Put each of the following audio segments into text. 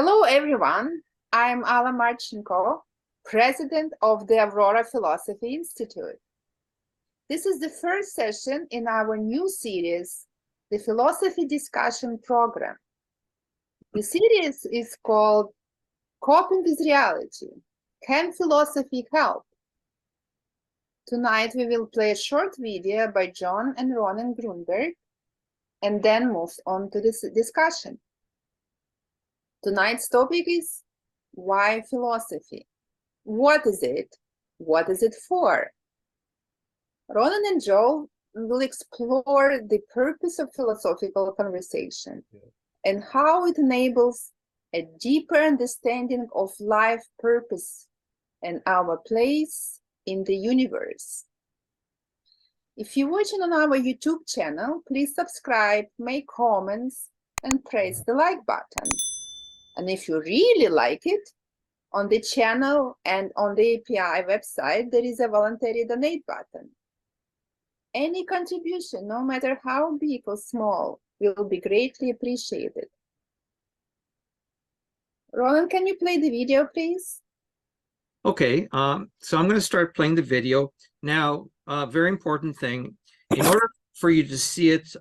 Hello, everyone. I'm Alla Marchenko, president of the Aurora Philosophy Institute. This is the first session in our new series, the Philosophy Discussion Program. The series is called Coping with Reality. Can Philosophy Help? Tonight, we will play a short video by John and Ronen Grunberg, and then move on to this discussion. Tonight's topic is why philosophy? What is it? What is it for? Ronan and Joel will explore the purpose of philosophical conversation and how it enables a deeper understanding of life purpose and our place in the universe. If you're watching on our YouTube channel, please subscribe, make comments, and press the like button. And if you really like it, on the channel and on the API website, there is a voluntary donate button. Any contribution, no matter how big or small, will be greatly appreciated. Ronan, can you play the video, please? Okay, so I'm going to start playing the video. Now, very important thing, in order for you to see it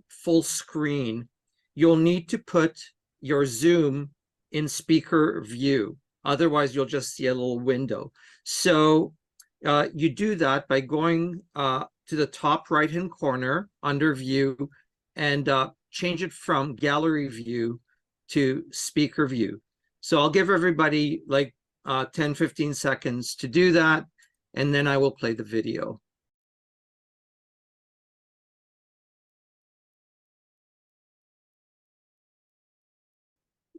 full screen, you'll need to put your Zoom in speaker view. Otherwise, you'll just see a little window. So you do that by going to the top right-hand corner under view and change it from gallery view to speaker view. So I'll give everybody like 10-15 seconds to do that, and then I will play the video.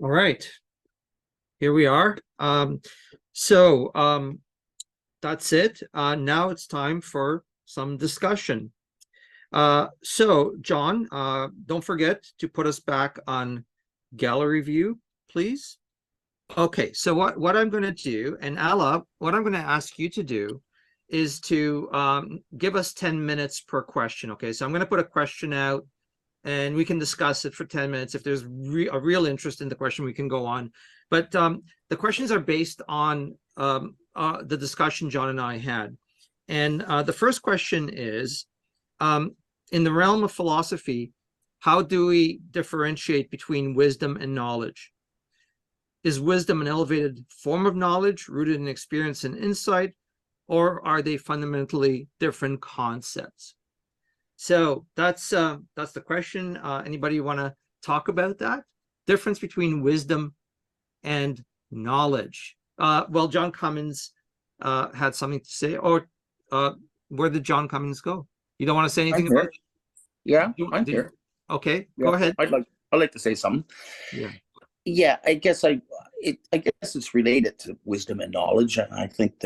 All right, here we are. That's it. Now it's time for some discussion. So John, don't forget to put us back on gallery view, please. Okay, so what I'm going to do, and Alla, what I'm going to ask you to do is to give us 10 minutes per question. Okay, so I'm going to put a question out and we can discuss it for 10 minutes. If there's a real interest in the question, we can go on. But the questions are based on the discussion John and I had. And the first question is, in the realm of philosophy, how do we differentiate between wisdom and knowledge? Is wisdom an elevated form of knowledge rooted in experience and insight, or are they fundamentally different concepts? So that's the question. Anybody want to talk about that? Difference between wisdom and knowledge. Well, John Cummins had something to say, or where did John Cummins go? You don't want to say anything about it? Yeah, I'm here. Okay, yeah, go ahead. I'd like to say something. Yeah, I guess it's related to wisdom and knowledge, and I think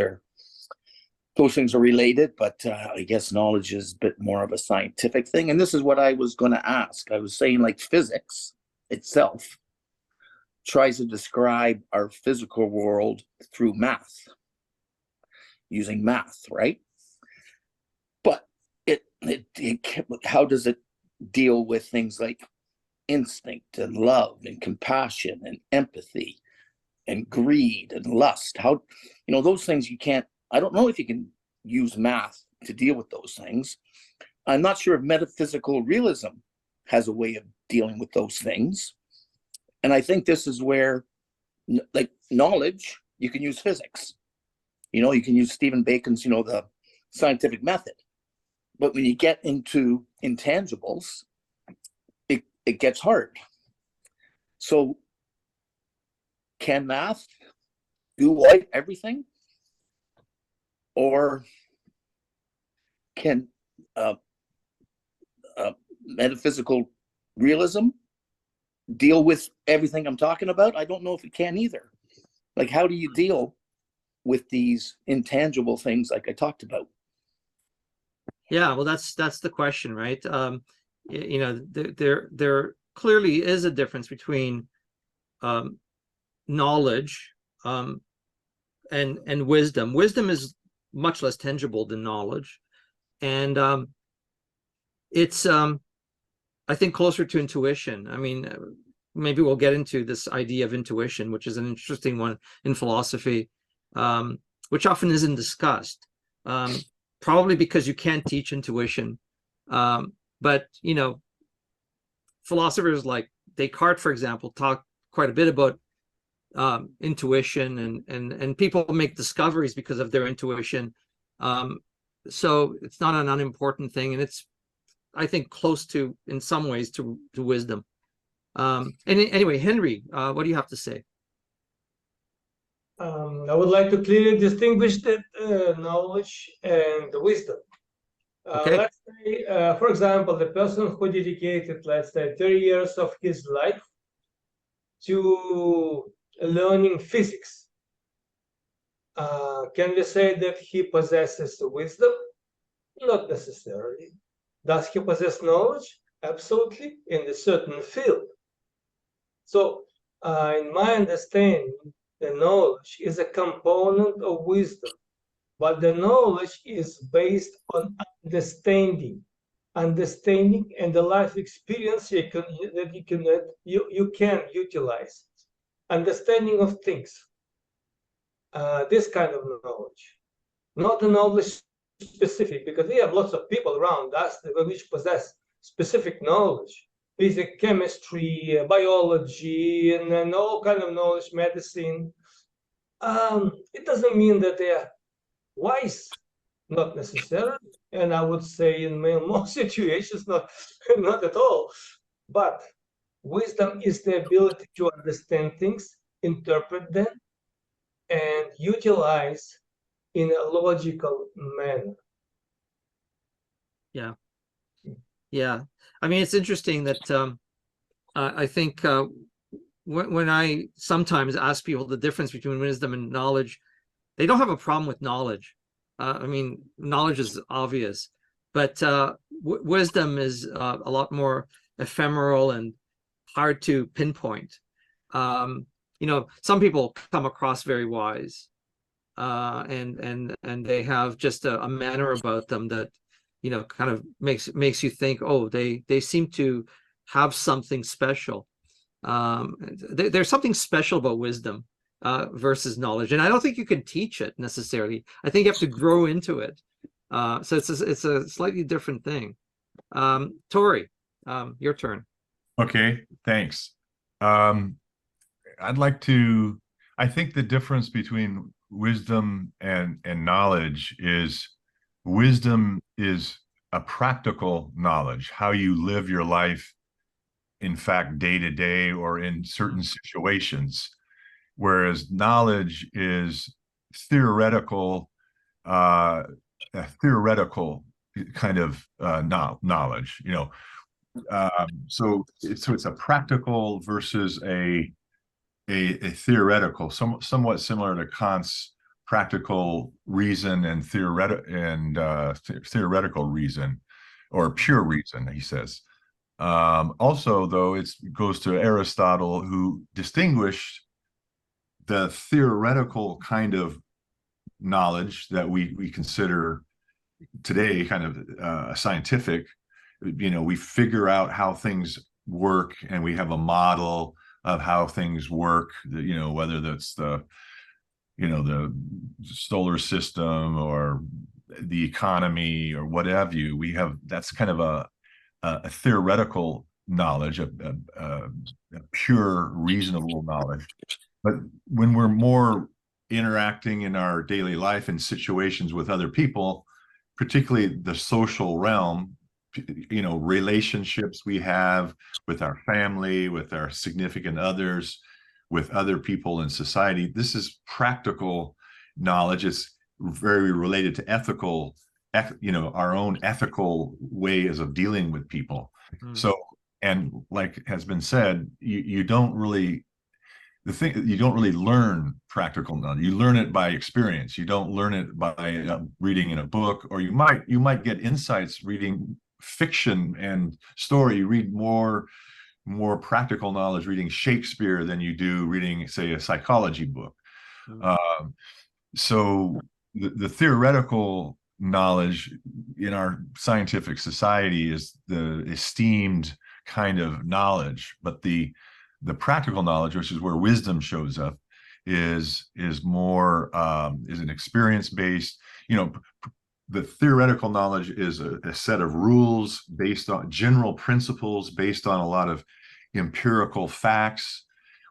those things are related, but I guess knowledge is a bit more of a scientific thing. And this is what I was going to ask. I was saying, like, physics itself tries to describe our physical world through math, using math, right? But how does it deal with things like instinct and love and compassion and empathy and greed and lust? How, those things you can't, I don't know if you can use math to deal with those things. I'm not sure if metaphysical realism has a way of dealing with those things. And I think this is where, like, knowledge, you can use physics. You can use Stephen Bacon's, the scientific method. But when you get into intangibles, it gets hard. So can math do everything? Or can metaphysical realism deal with everything I'm talking about? I don't know if it can either. Like, how do you deal with these intangible things like I talked about? Yeah, well, that's the question, right? There clearly is a difference between knowledge and wisdom. Wisdom is much less tangible than knowledge, and it's I think closer to intuition. I mean, maybe we'll get into this idea of intuition, which is an interesting one in philosophy, which often isn't discussed, probably because you can't teach intuition. But, you know, philosophers like Descartes, for example, talk quite a bit about intuition, and people make discoveries because of their intuition. So it's not an unimportant thing, and it's, I think, close to, in some ways, to wisdom. And anyway, Henry, what do you have to say? I would like to clearly distinguish the knowledge and the wisdom. Okay. Let's say, for example, the person who dedicated, let's say, 30 years of his life to learning physics. Can we say that he possesses wisdom? Not necessarily. Does he possess knowledge? Absolutely, in a certain field. So, in my understanding, the knowledge is a component of wisdom, but the knowledge is based on understanding and the life experience you can utilize. Understanding of things. This kind of knowledge, not the knowledge specific, because we have lots of people around us which possess specific knowledge, physics, chemistry, biology, and all kind of knowledge, medicine. It doesn't mean that they are wise, not necessarily, and I would say in most situations, not at all. But wisdom is the ability to understand things, interpret them, and utilize in a logical manner. Yeah. I mean, it's interesting that I think when I sometimes ask people the difference between wisdom and knowledge, they don't have a problem with knowledge. I mean, knowledge is obvious, but wisdom is a lot more ephemeral and hard to pinpoint. You know, some people come across very wise, and they have just a manner about them that, you know, kind of makes you think, oh, they seem to have something special. There's something special about wisdom versus knowledge, and I don't think you can teach it necessarily. I think you have to grow into it. So it's a slightly different thing. Tori, your turn. Okay, thanks. I think the difference between wisdom and knowledge is wisdom is a practical knowledge, how you live your life, in fact, day to day or in certain situations, whereas knowledge is theoretical, a theoretical kind of knowledge, you know. So it's a practical versus a theoretical, somewhat similar to Kant's practical reason and theoretical reason, or pure reason, he says. Also, though, it goes to Aristotle, who distinguished the theoretical kind of knowledge that we consider today kind of scientific. You know, we figure out how things work, and we have a model of how things work, you know, whether that's the solar system or the economy or what have you. We have, that's kind of a theoretical knowledge, a pure, reasonable knowledge. But when we're more interacting in our daily life in situations with other people, particularly the social realm, you know, relationships we have with our family, with our significant others, with other people in society, this is practical knowledge. It's very related to ethical, you know, our own ethical ways of dealing with people. So, and like has been said, you don't really learn practical knowledge. You learn it by experience. You don't learn it by reading in a book, or you might get insights reading fiction and story. You read more practical knowledge reading Shakespeare than you do reading, say, a psychology book. So the theoretical knowledge in our scientific society is the esteemed kind of knowledge, but the the practical knowledge, which is where wisdom shows up, is more is an experience based. The theoretical knowledge is a set of rules based on general principles, based on a lot of empirical facts,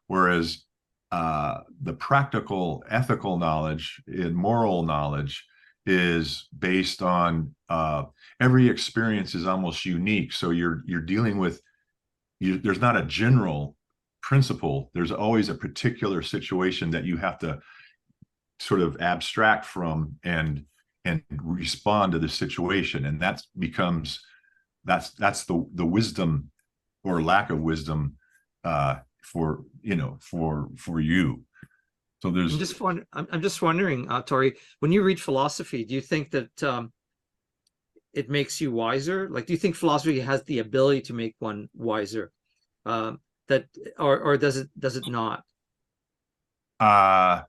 whereas the practical ethical knowledge and moral knowledge is based on every experience is almost unique. So you're dealing with there's not a general principle. There's always a particular situation that you have to sort of abstract from and respond to the situation, and that's the wisdom or lack of wisdom for you. So there's I'm just wondering, Tori, when you read philosophy, do you think that it makes you wiser? Like, do you think philosophy has the ability to make one wiser? Or does it not? I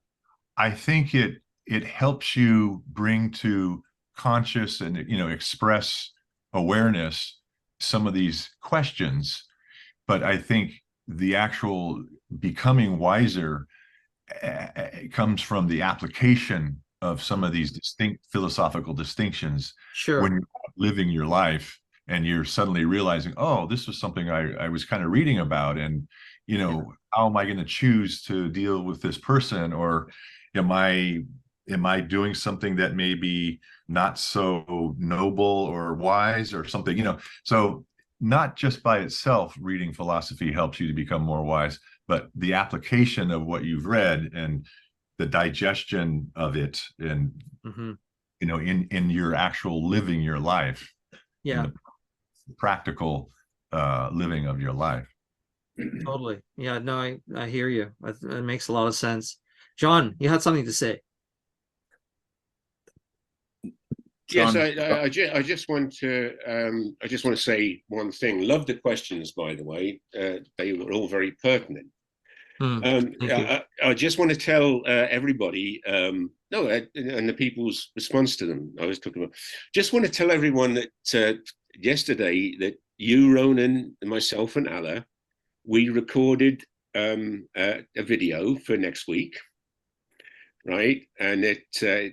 think it helps you bring to conscious and express awareness some of these questions, but I think the actual becoming wiser comes from the application of some of these distinct philosophical distinctions. Sure. When you're living your life and you're suddenly realizing, oh, this was something I was kind of reading about, and how am I going to choose to deal with this person, or am I doing something that may be not so noble or wise or something, so not just by itself reading philosophy helps you to become more wise, but the application of what you've read and the digestion of it, and in your actual living your life, the practical living of your life. Totally. Yeah, no, I hear you. It makes a lot of sense. John, you had something to say. Yes, I just want to say one thing. Love the questions, by the way. They were all very pertinent. I just want to tell everybody, and the people's response to them I was talking about. Just want to tell everyone that yesterday that you, Ronen, and myself and Alla, we recorded a video for next week. Right, and it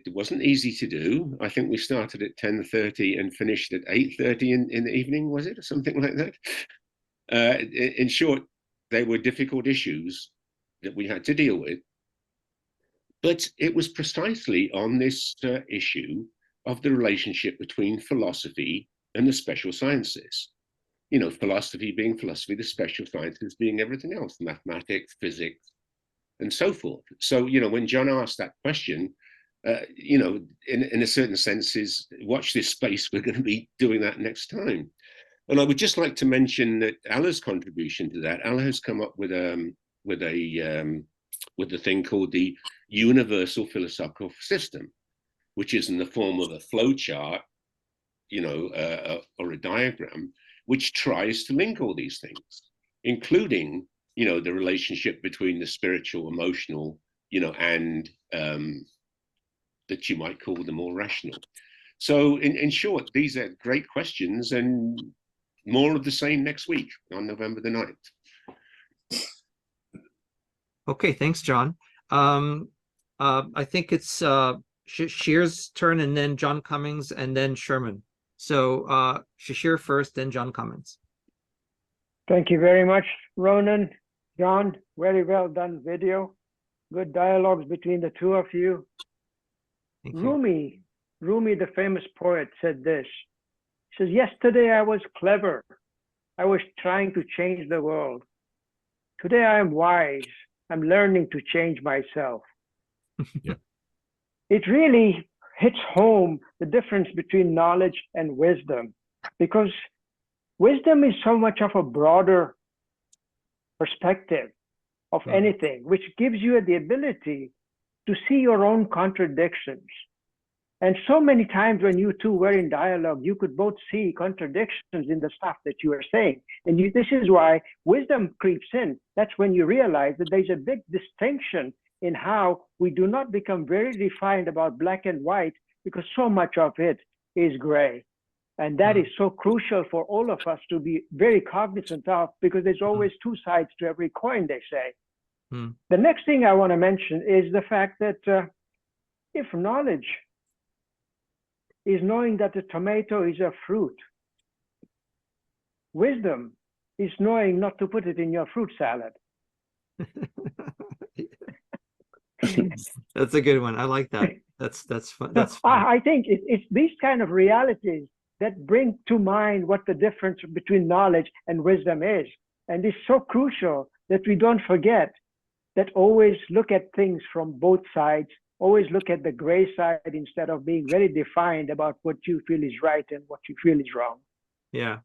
wasn't easy to do. I think we started at 10:30 and finished at 8:30 in the evening, was it, or something like that? In short, they were difficult issues that we had to deal with, but it was precisely on this issue of the relationship between philosophy and the special sciences. Philosophy being philosophy, the special sciences being everything else, mathematics, physics, and so forth. So, when John asked that question, in a certain sense is, watch this space, we're going to be doing that next time. And I would just like to mention that Alla's contribution to that, Alla has come up with a thing called the Universal Philosophical System, which is in the form of a flow chart, or a diagram, which tries to link all these things, including the relationship between the spiritual, emotional, and that you might call the more rational. So in short, these are great questions, and more of the same next week on November the 9th. Okay, thanks, John. I think it's Shashir's turn, and then John Cummings, and then Sherman. So Shashir first, then John Cummings. Thank you very much, Ronen. John, very well done video. Good dialogues between the two of you. Thank you. Rumi, the famous poet, said this. He says, yesterday I was clever. I was trying to change the world. Today I am wise. I'm learning to change myself. Yeah. It really hits home the difference between knowledge and wisdom, because wisdom is so much of a broader perspective of anything, which gives you the ability to see your own contradictions. And so many times when you two were in dialogue, you could both see contradictions in the stuff that you are saying. And this is why wisdom creeps in. That's when you realize that there's a big distinction in how we do not become very refined about black and white, because so much of it is gray. And that is so crucial for all of us to be very cognizant of, because there's always two sides to every coin, they say. The next thing I want to mention is the fact that if knowledge is knowing that the tomato is a fruit, wisdom is knowing not to put it in your fruit salad. That's a good one. I like that. That's fun. That's fun. I think it's these kind of realities that bring to mind what the difference between knowledge and wisdom is. And it's so crucial that we don't forget that always look at things from both sides, always look at the gray side instead of being very defined about what you feel is right and what you feel is wrong. Yeah.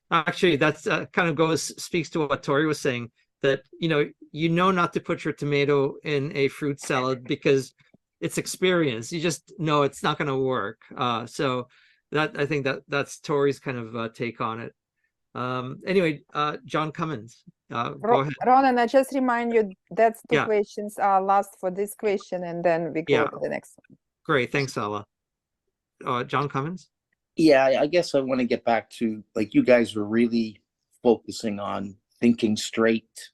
Actually, that's kind of speaks to what Tori was saying, that, you know not to put your tomato in a fruit salad because it's experience. You just know it's not going to work. So that, I think that's Tori's kind of take on it. Anyway, John Cummins, go ahead. Ronen, I just remind you that's two Yeah. questions are last for this question, and then we go Yeah. to the next one. Great. Thanks, Alla. John Cummins? Yeah, I guess I want to get back to, like, you guys were really focusing on thinking straight,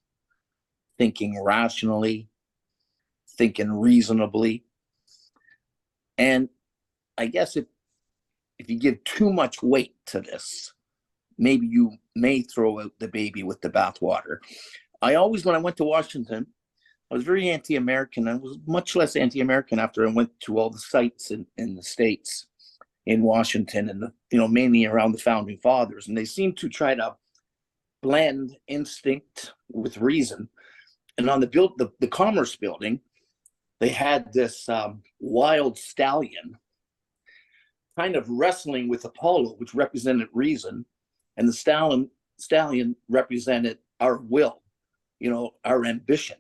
thinking rationally, thinking reasonably. And I guess if you give too much weight to this, maybe you may throw out the baby with the bathwater. I always, when I went to Washington, I was very anti-American. I was much less anti-American after I went to all the sites in the States, in Washington, and mainly around the founding fathers. And they seem to try to blend instinct with reason. And on the Commerce Building, they had this wild stallion kind of wrestling with Apollo, which represented reason, and the stallion represented our will, our ambition,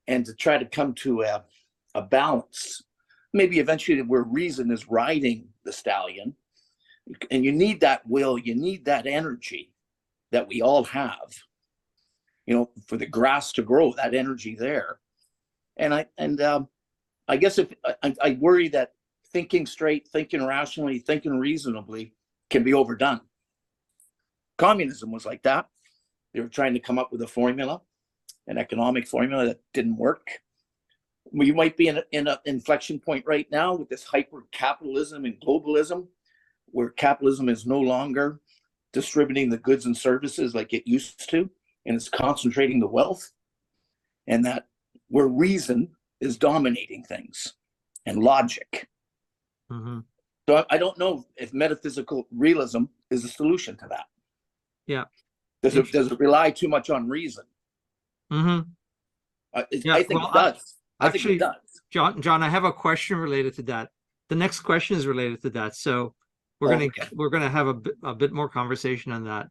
and to try to come to a balance, maybe eventually where reason is riding the stallion. And you need that will, you need that energy that we all have, for the grass to grow, that energy there. And I guess if I worry that thinking straight, thinking rationally, thinking reasonably can be overdone. Communism was like that. They were trying to come up with a formula, an economic formula that didn't work. We might be in an inflection point right now with this hyper capitalism and globalism, where capitalism is no longer distributing the goods and services like it used to, and it's concentrating the wealth, and that where reason is dominating things and logic. So I don't know if metaphysical realism is a solution to that. Yeah. Does it rely too much on reason? Yeah, I think it does. Actually, I think it does. John, I have a question related to that. The next question is related to that. So we're gonna have a bit more conversation on that.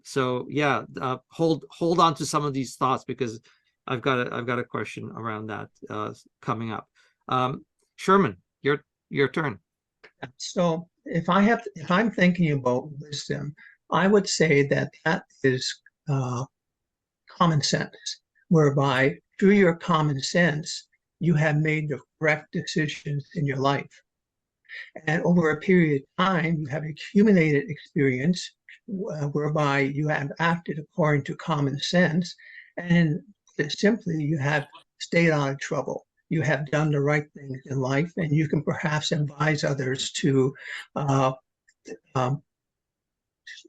So yeah, hold on to some of these thoughts, because I've got a question around that coming up. Sherman, your turn. So if I'm thinking about wisdom, I would say that is common sense, whereby through your common sense, you have made the correct decisions in your life. And over a period of time, you have accumulated experience whereby you have acted according to common sense. And simply, you have stayed out of trouble. You have done the right things in life, and you can perhaps advise others to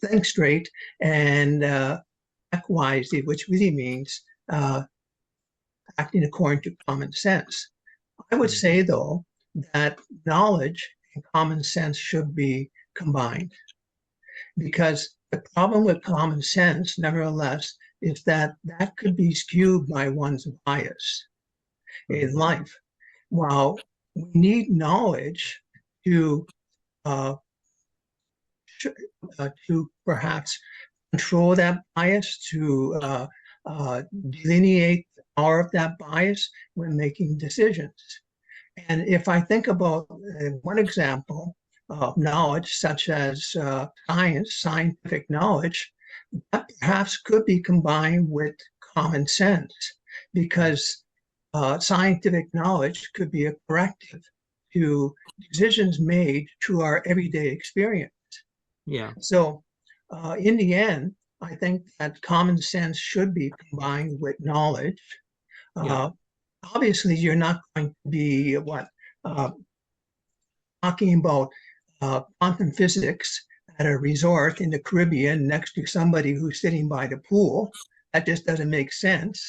think straight and act wisely, which really means acting according to common sense. I would say, though, that knowledge and common sense should be combined, because the problem with common sense, nevertheless, is that could be skewed by one's bias in life. While we need knowledge to perhaps control that bias, to delineate the power of that bias when making decisions. And if I think about one example of knowledge, such as scientific knowledge, that perhaps could be combined with common sense, because scientific knowledge could be a corrective to decisions made through our everyday experience. Yeah. So in the end, I think that common sense should be combined with knowledge. Yeah. Obviously, you're not going to be talking about quantum physics at a resort in the Caribbean next to somebody who's sitting by the pool. That just doesn't make sense.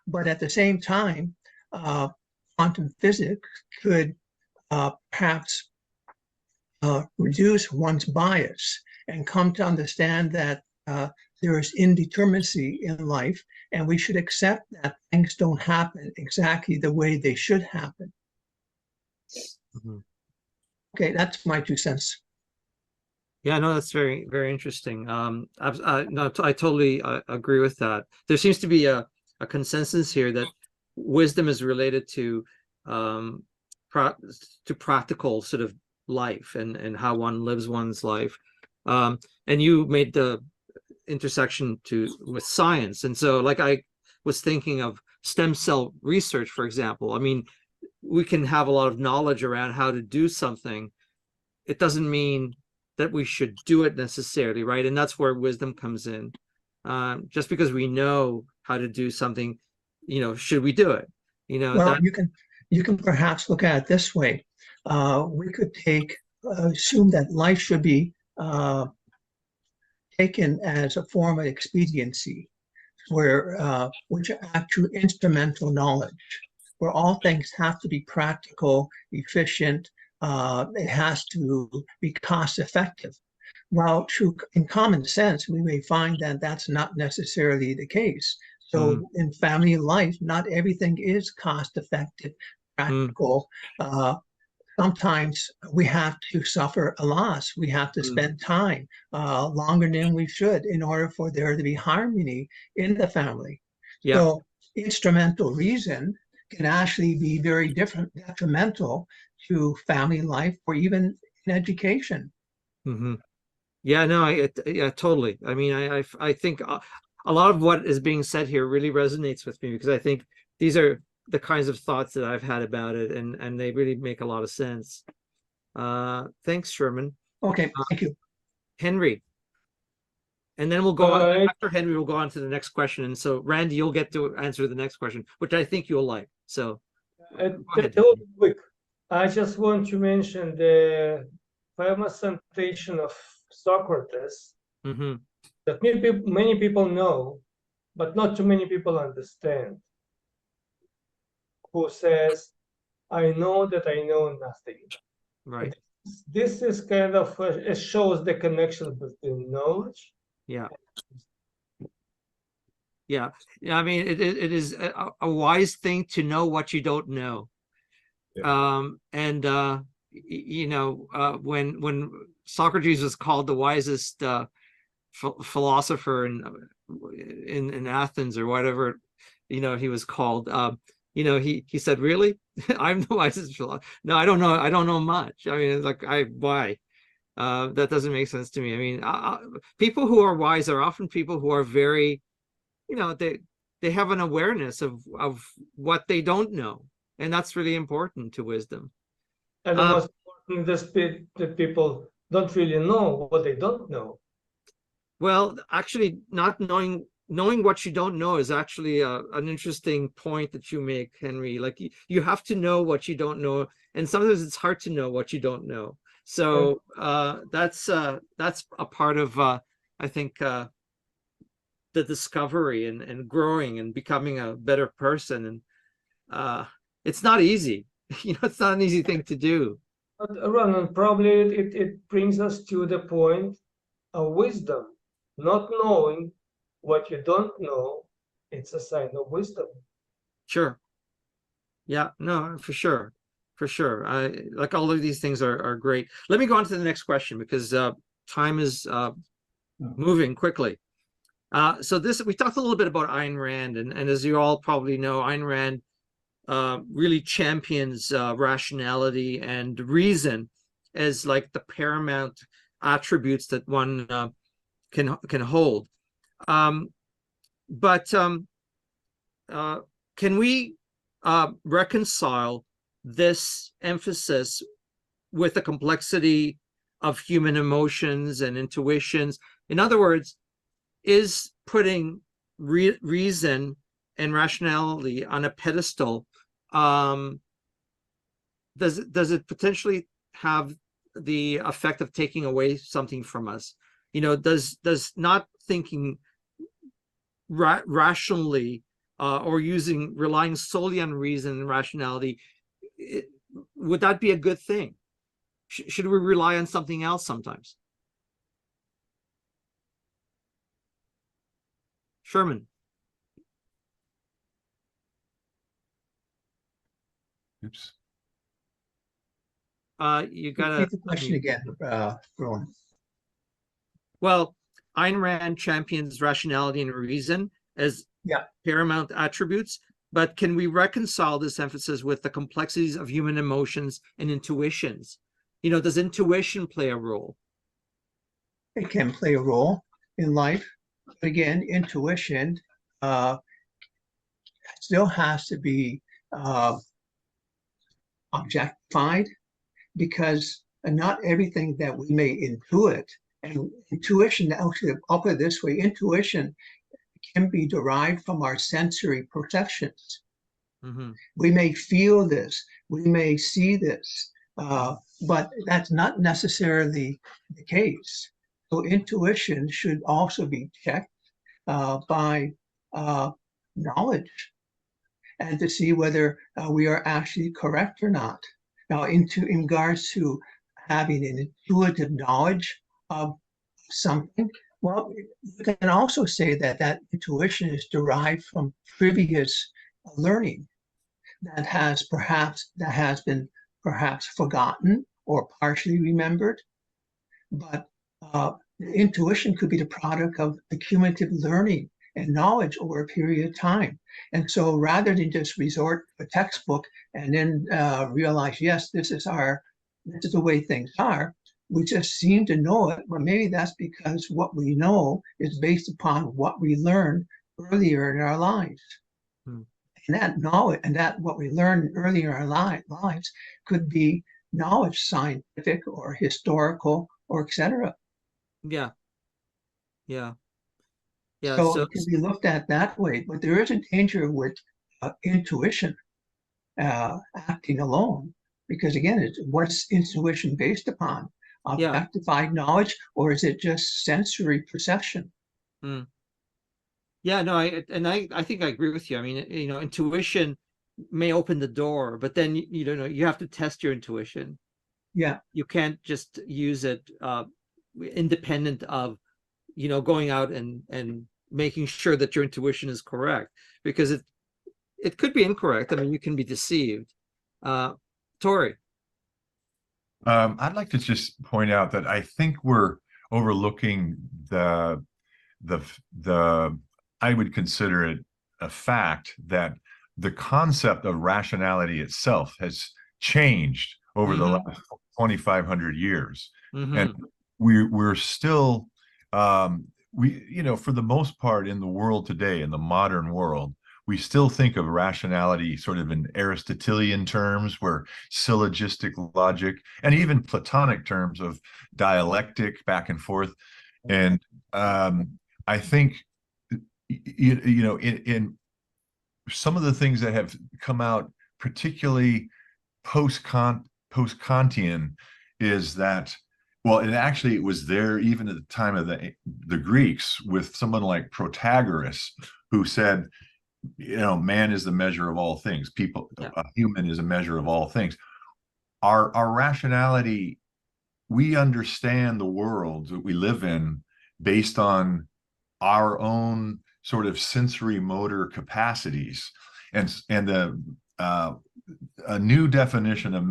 But at the same time, quantum physics could perhaps reduce one's bias and come to understand that there is indeterminacy in life, and we should accept that things don't happen exactly the way they should happen. Mm-hmm. Okay, that's my 2 cents. Yeah, no, that's very, very interesting. No, I totally agree with that. There seems to be a consensus here that wisdom is related to practical sort of life and how one lives one's life. And you made the intersection with science, and so like I was thinking of stem cell research, for example. I mean, we can have a lot of knowledge around how to do something. It doesn't mean that we should do it necessarily, right? And that's where wisdom comes in. Just because we know how to do something, should we do it? Well, you can perhaps look at it this way. We could assume that life should be taken as a form of expediency, which act through instrumental knowledge, where all things have to be practical, efficient. It has to be cost effective. While in common sense, we may find that that's not necessarily the case. So in family life, not everything is cost effective, practical. Sometimes we have to suffer a loss. We have to spend time longer than we should in order for there to be harmony in the family. Yeah. So instrumental reason can actually be very detrimental to family life or even in education. Mm-hmm. Yeah, no, yeah, totally. I mean, I think a lot of what is being said here really resonates with me, because I think these are the kinds of thoughts that I've had about it, and they really make a lot of sense. Thanks, Sherman. Okay, thank you. Henry. And then we'll go on, after Henry, we'll go on to the next question. And so, Randy, you'll get to answer the next question, which I think you'll like. So, real quick, I just want to mention the famous citation of Socrates that many people know, but not too many people understand, who says, "I know that I know nothing." Right. This is kind of, it shows the connection between knowledge. Yeah. Yeah. I mean, it is a wise thing to know what you don't know. Yeah. When Socrates was called the wisest philosopher in Athens, or whatever, he was called, he said, "Really? I'm the wisest philosopher? No, I don't know. I don't know much. I mean, it's like, why? That doesn't make sense to me. I mean, people who are wise are often people who are very, they have an awareness of what they don't know. And that's really important to wisdom. And the most important is that people don't really know what they don't know. Well, actually, not knowing what you don't know is actually an interesting point that you make, Henry. Like, you have to know what you don't know, and sometimes it's hard to know what you don't know. So that's a part of I think the discovery and growing and becoming a better person. And it's not easy. It's not an easy thing to do. But Ronen, probably it brings us to the point of wisdom. Not knowing what you don't know, it's a sign of wisdom. Sure. Yeah, no, for sure. For sure. Like, all of these things are great. Let me go on to the next question, because time is moving quickly. So we talked a little bit about Ayn Rand, and as you all probably know, Ayn Rand really champions rationality and reason as like the paramount attributes that one can hold. But can we reconcile this emphasis with the complexity of human emotions and intuitions? In other words, is putting reason and rationality on a pedestal, does it potentially have the effect of taking away something from us? Does not thinking rationally or relying solely on reason and rationality, would that be a good thing? Should we rely on something else sometimes? Sherman. Oops. You gotta Repeat the question again, Ronen. Well, Ayn Rand champions rationality and reason as paramount attributes, but can we reconcile this emphasis with the complexities of human emotions and intuitions? Does intuition play a role? It can play a role in life. But again, intuition still has to be objectified, because not everything that we may intuit, and intuition, actually, I'll put it this way, intuition can be derived from our sensory perceptions. Mm-hmm. We may feel this, we may see this, but that's not necessarily the case. So intuition should also be checked by knowledge, and to see whether we are actually correct or not. Now, in regards to having an intuitive knowledge of something, well, you can also say that intuition is derived from previous learning that has been perhaps forgotten or partially remembered. But intuition could be the product of accumulative learning and knowledge over a period of time. And so rather than just resort to a textbook and then realize, yes, this is the way things are, we just seem to know it. But maybe that's because what we know is based upon what we learned earlier in our lives. Hmm. And that knowledge and that what we learned earlier in our lives could be knowledge, scientific or historical or etc. Yeah. So it can be looked at that way, but there is a danger with intuition acting alone, because again, what's intuition based upon? Objectified knowledge, or is it just sensory perception? Mm. Yeah, no, I think I agree with you. I mean, intuition may open the door, but then you have to test your intuition. Yeah, you can't just use it independent of going out and making sure that your intuition is correct, because it could be incorrect. I mean, you can be deceived. Tori. I'd like to just point out that I think we're overlooking the I would consider it a fact that the concept of rationality itself has changed over the last 2,500 years. And we're still for the most part in the world today, in the modern world, we still think of rationality sort of in Aristotelian terms, where syllogistic logic, and even Platonic terms of dialectic back and forth. And I think, in some of the things that have come out, particularly post-Kantian, is that, well, it was there even at the time of the Greeks, with someone like Protagoras, who said, man is the measure of all things. A human is a measure of all things. Our rationality, we understand the world that we live in based on our own sort of sensory motor capacities, and a new definition of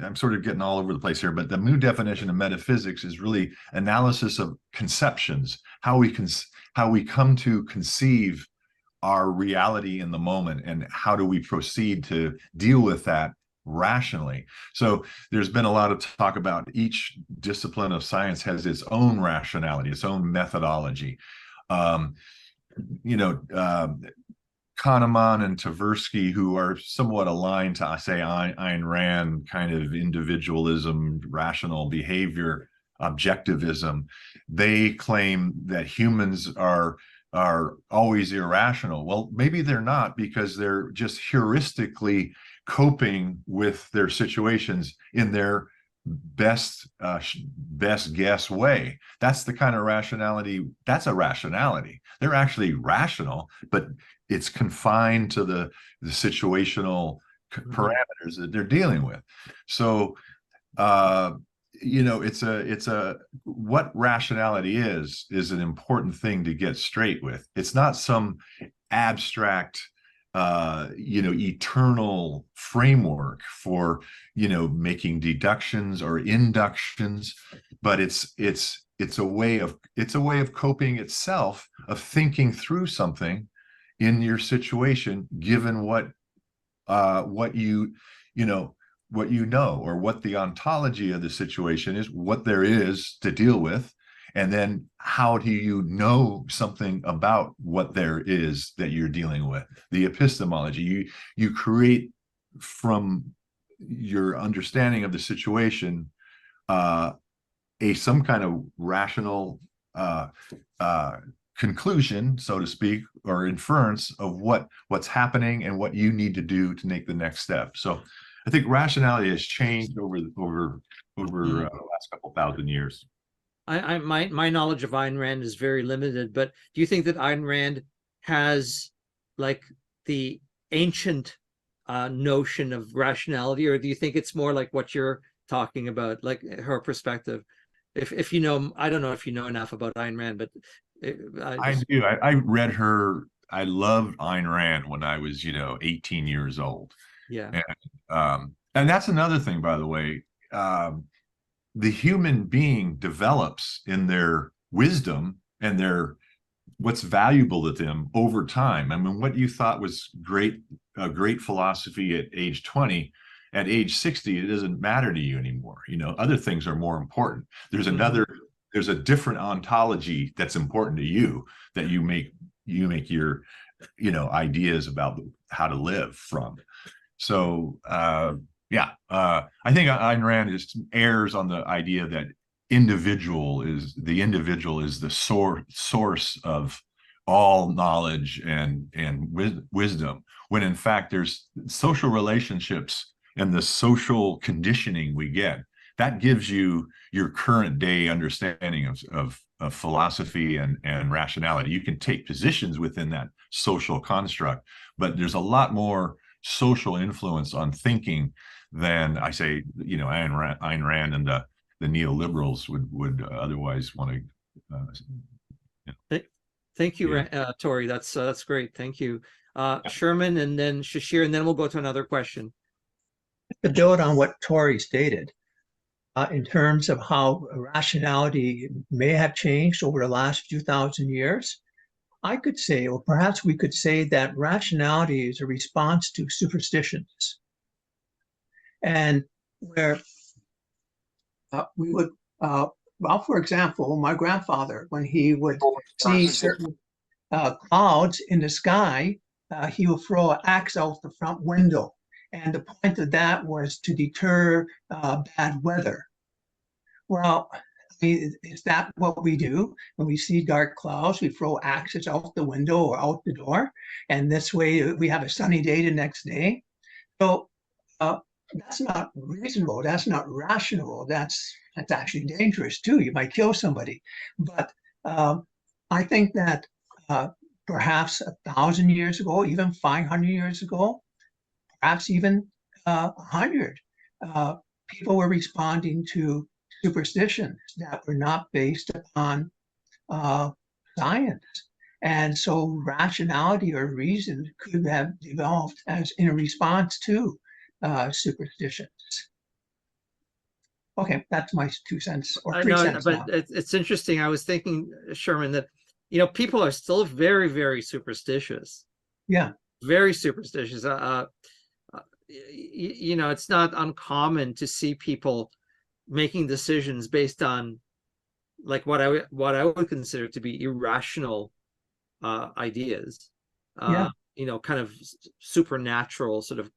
I'm sort of getting all over the place here, but the new definition of metaphysics is really analysis of conceptions, how we come to conceive our reality in the moment, and how do we proceed to deal with that rationally. So there's been a lot of talk about each discipline of science has its own rationality, its own methodology. Kahneman and Tversky, who are somewhat aligned to, say, Ayn Rand kind of individualism, rational behavior, objectivism, they claim that humans are always irrational. Well, maybe they're not, because they're just heuristically coping with their situations in their best guess way. That's the kind of rationality. That's a rationality. They're actually rational, but it's confined to the situational parameters that they're dealing with. So it's what rationality is an important thing to get straight with. It's not some abstract eternal framework for making deductions or inductions, but it's a way of coping itself, of thinking through something in your situation, given what you know, or what the ontology of the situation is, what there is to deal with. And then how do you know something about what there is that you're dealing with? The epistemology. You create from your understanding of the situation some kind of rational conclusion, so to speak, or inference of what's happening and what you need to do to make the next step. So I think rationality has changed over the last couple thousand years. My knowledge of Ayn Rand is very limited, but do you think that Ayn Rand has like the ancient notion of rationality, or do you think it's more like what you're talking about, like her perspective? If you know, I don't know if you know enough about Ayn Rand, but I do. I read her. I loved Ayn Rand when I was 18 years old. Yeah. And that's another thing, by the way. The human being develops in their wisdom and what's valuable to them over time. I mean, what you thought was a great philosophy at age 20, at age 60, it doesn't matter to you anymore. Other things are more important. There's a different ontology that's important to you, that you make your ideas about how to live from. So I think Ayn Rand errs on the idea that the individual is the source of all knowledge and wisdom, when in fact there's social relationships and the social conditioning we get that gives you your current day understanding of philosophy and rationality. You can take positions within that social construct, but there's a lot more social influence on thinking than, I say, Ayn Rand and the neoliberals would otherwise want to. Thank you, Tori. That's great. Thank you, Sherman, and then Shashir, and then we'll go to another question. To build on what Tori stated, in terms of how rationality may have changed over the last few thousand years, I could say, or perhaps we could say, that rationality is a response to superstitions. And where we would, for example, my grandfather, when he would see certain clouds in the sky, he would throw an axe out the front window. And the point of that was to deter bad weather. Well, is that what we do? When we see dark clouds, we throw axes out the window or out the door, and this way we have a sunny day the next day. So that's not reasonable. That's not rational. That's actually dangerous too. You might kill somebody. But I think that perhaps 1,000 years ago, even 500 years ago, perhaps even 100, people were responding to superstitions that were not based upon science. And so rationality or reason could have developed as in a response to superstitions. Okay, that's my 2 cents or 3 cents. But it's interesting. I was thinking, Sherman, that people are still very, very superstitious. Yeah, very superstitious. It's not uncommon to see people making decisions based on like what I would consider to be irrational ideas. you know, kind of supernatural sort of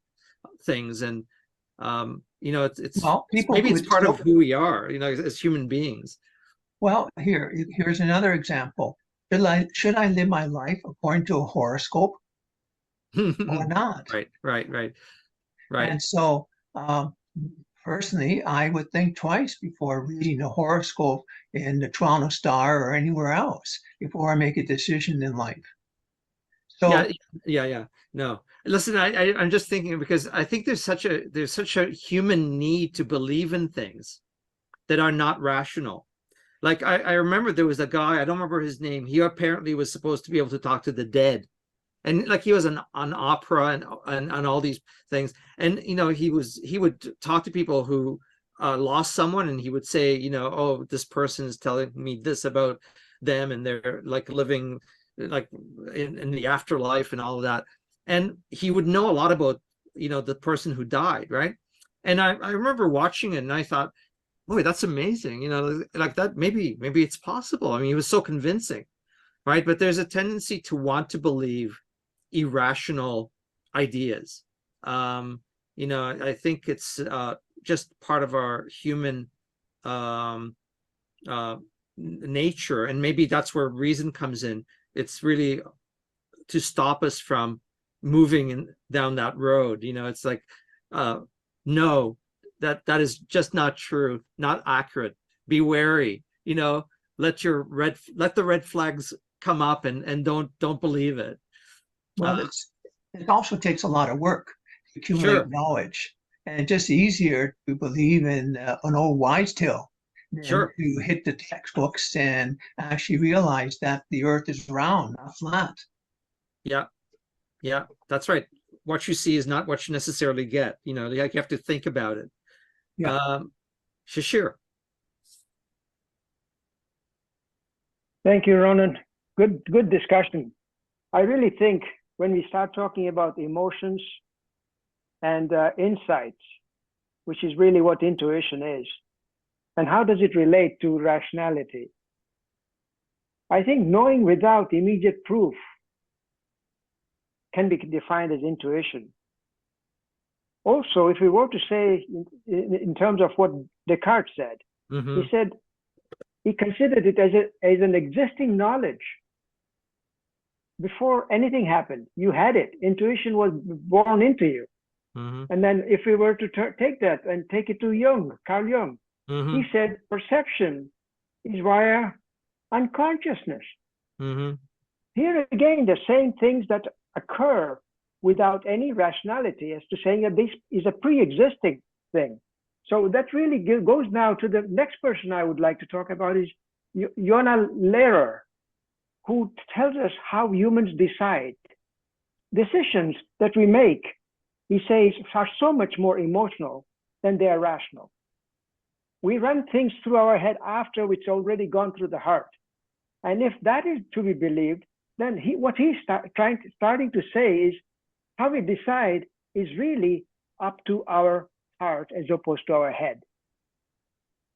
things. And, you know, it's Well, people maybe it's would part of still- who we are, you know, as human beings. Well, here's another example. Should I live my life according to a horoscope or not? Right. And so, personally, I would think twice before reading a horoscope in the Toronto Star or anywhere else before I make a decision in life. So, Yeah. No, listen, I'm just thinking, because I think there's such a human need to believe in things that are not rational. Like I remember there was a guy, I don't remember his name. He apparently was supposed to be able to talk to the dead. And like he was on opera and all these things. And you know, he would talk to people who lost someone, and he would say, you know, oh, this person is telling me this about them, and they're like living like in the afterlife and all of that. And he would know a lot about, you know, the person who died, right? And I remember watching it, and I thought, boy, that's amazing, you know, like that maybe it's possible. I mean, he was so convincing, right? But there's a tendency to want to believe irrational ideas. You know, I think it's just part of our human nature, and maybe that's where reason comes in. It's really to stop us from moving down that road. You know, it's like, no, that is just not true, not accurate. Be wary. You know, let the red flags come up, and don't believe it. well, it also takes a lot of work to accumulate Sure. knowledge, and it's just easier to believe in an old wise tale than Sure. to hit the textbooks and actually realize that the earth is round, not flat. Yeah, that's right. What you see is not what you necessarily get. You know, you have to think about it. Yeah. Shashir. Thank you, Ronan. Good discussion. I really think when we start talking about emotions and insights, which is really what intuition is, and how does it relate to rationality? I think knowing without immediate proof can be defined as intuition. Also, if we were to say in terms of what Descartes said, Mm-hmm. he said he considered it as an existing knowledge. Before anything happened, you had it. Intuition was born into you. Mm-hmm. And then if we were to take that and take it to Jung, Carl Jung, Mm-hmm. he said perception is via unconsciousness. Mm-hmm. Here again, the same things that occur without any rationality as to saying that this is a pre-existing thing. So that really goes now to the next person I would like to talk about is Yona Lehrer, who tells us how humans decide. Decisions that we make, he says, are so much more emotional than they are rational. We run things through our head after it's already gone through the heart. And if that is to be believed, then what he's starting to say is how we decide is really up to our heart as opposed to our head.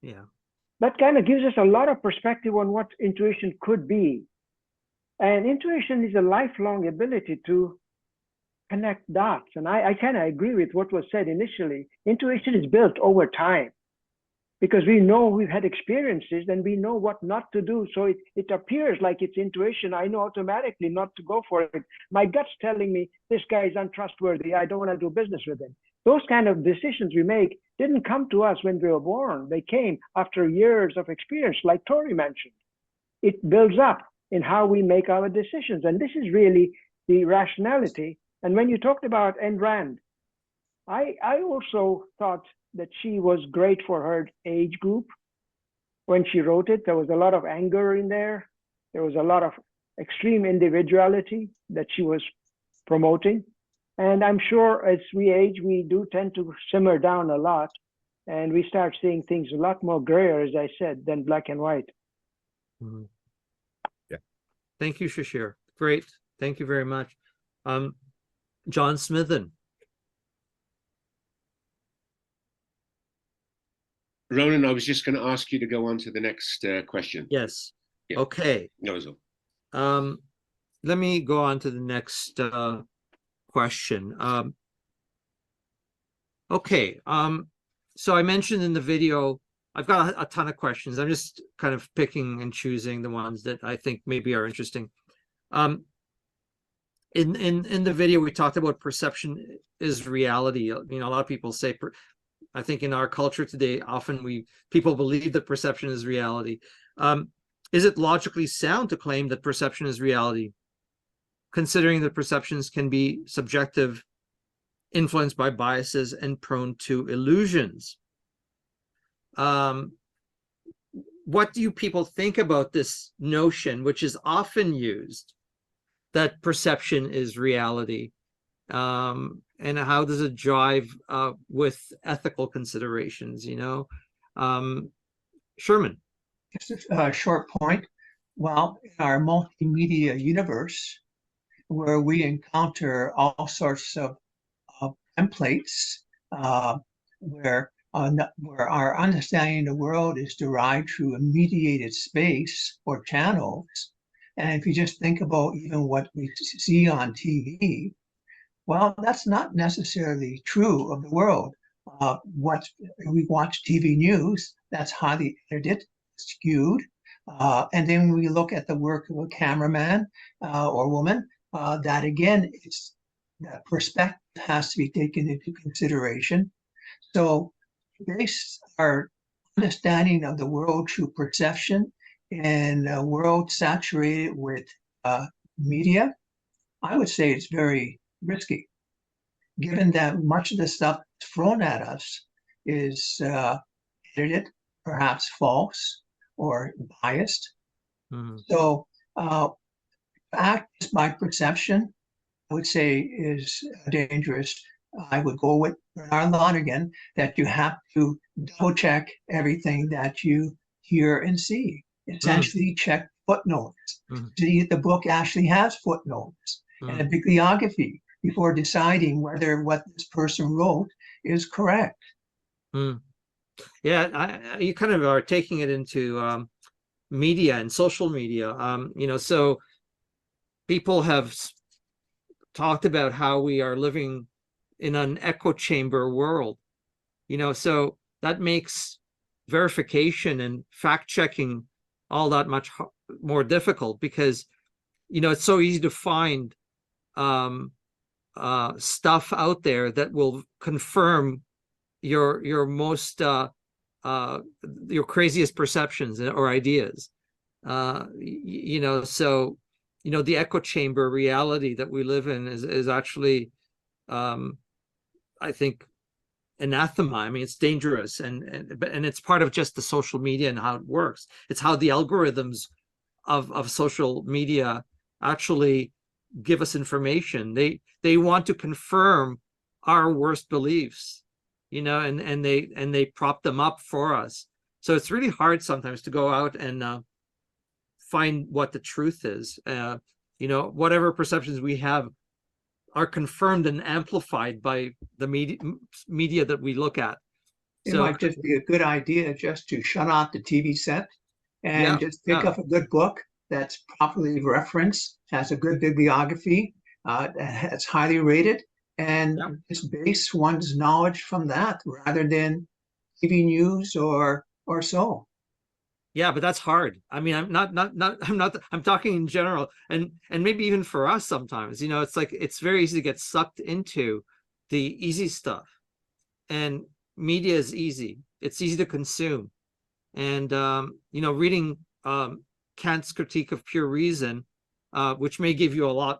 Yeah. That kind of gives us a lot of perspective on what intuition could be. And intuition is a lifelong ability to connect dots. And I kind of agree with what was said initially. Intuition is built over time because we know we've had experiences and we know what not to do. So it appears like it's intuition. I know automatically not to go for it. My gut's telling me this guy is untrustworthy. I don't want to do business with him. Those kind of decisions we make didn't come to us when we were born. They came after years of experience, like Tori mentioned. It builds up in how we make our decisions. And this is really the rationality. And when you talked about Ayn Rand, I also thought that she was great for her age group. When she wrote it, there was a lot of anger in there. There was a lot of extreme individuality that she was promoting. And I'm sure as we age, we do tend to simmer down a lot. And we start seeing things a lot more grayer, as I said, than black and white. Mm-hmm. Yeah. Thank you, Shashir. Great. Thank you very much. John Smithin. Ronen, I was just going to ask you to go on to the next question. Yes. Yeah. Okay. That was all. let me go on to the next question. Okay. So I mentioned in the video, I've got a ton of questions. I'm just kind of picking and choosing the ones that I think maybe are interesting. In the video, we talked about perception is reality. You know, a lot of people say, I think in our culture today, often people believe that perception is reality. Is it logically sound to claim that perception is reality, considering that perceptions can be subjective, influenced by biases, and prone to illusions? What do you people think about this notion, which is often used, that perception is reality? And how does it jive with ethical considerations, you know? Sherman. Just a short point. Well, in our multimedia universe, where we encounter all sorts of templates, where our understanding of the world is derived through a mediated space or channels. And if you just think about even what we see on TV, well, that's not necessarily true of the world. What we watch TV news, that's highly edited, skewed. And then when we look at the work of a cameraman or woman, that again, that perspective has to be taken into consideration. So base our understanding of the world through perception in a world saturated with media, I would say it's very risky, given that much of the stuff thrown at us is edited, perhaps false or biased. Mm-hmm. So act just by perception, I would say, is dangerous. I would go with Bernard Lonergan that you have to double check everything that you hear and see. Essentially, check footnotes. See if the book actually has footnotes and a bibliography before deciding whether what this person wrote is correct. Yeah, you kind of are taking it into media and social media. You know, so people have talked about how we are living in an echo chamber world, you know, so that makes verification and fact checking all that much more difficult, because, you know, it's so easy to find stuff out there that will confirm your most your craziest perceptions or ideas. You know, so, you know, the echo chamber reality that we live in is actually I think anathema. I mean, it's dangerous, and it's part of just the social media and how it works. It's how the algorithms of social media actually give us information. They want to confirm our worst beliefs, you know, and they prop them up for us. So it's really hard sometimes to go out and find what the truth is. You know, whatever perceptions we have are confirmed and amplified by the media that we look at. It might just be a good idea just to shut off the TV set and just pick up a good book that's properly referenced, has a good bibliography, that's highly rated, and just base one's knowledge from that rather than TV news or so. Yeah, but that's hard. I mean, I'm talking in general, and maybe even for us sometimes, you know, it's like, it's very easy to get sucked into the easy stuff, and media is easy. It's easy to consume. And, you know, reading Kant's Critique of Pure Reason, which may give you a lot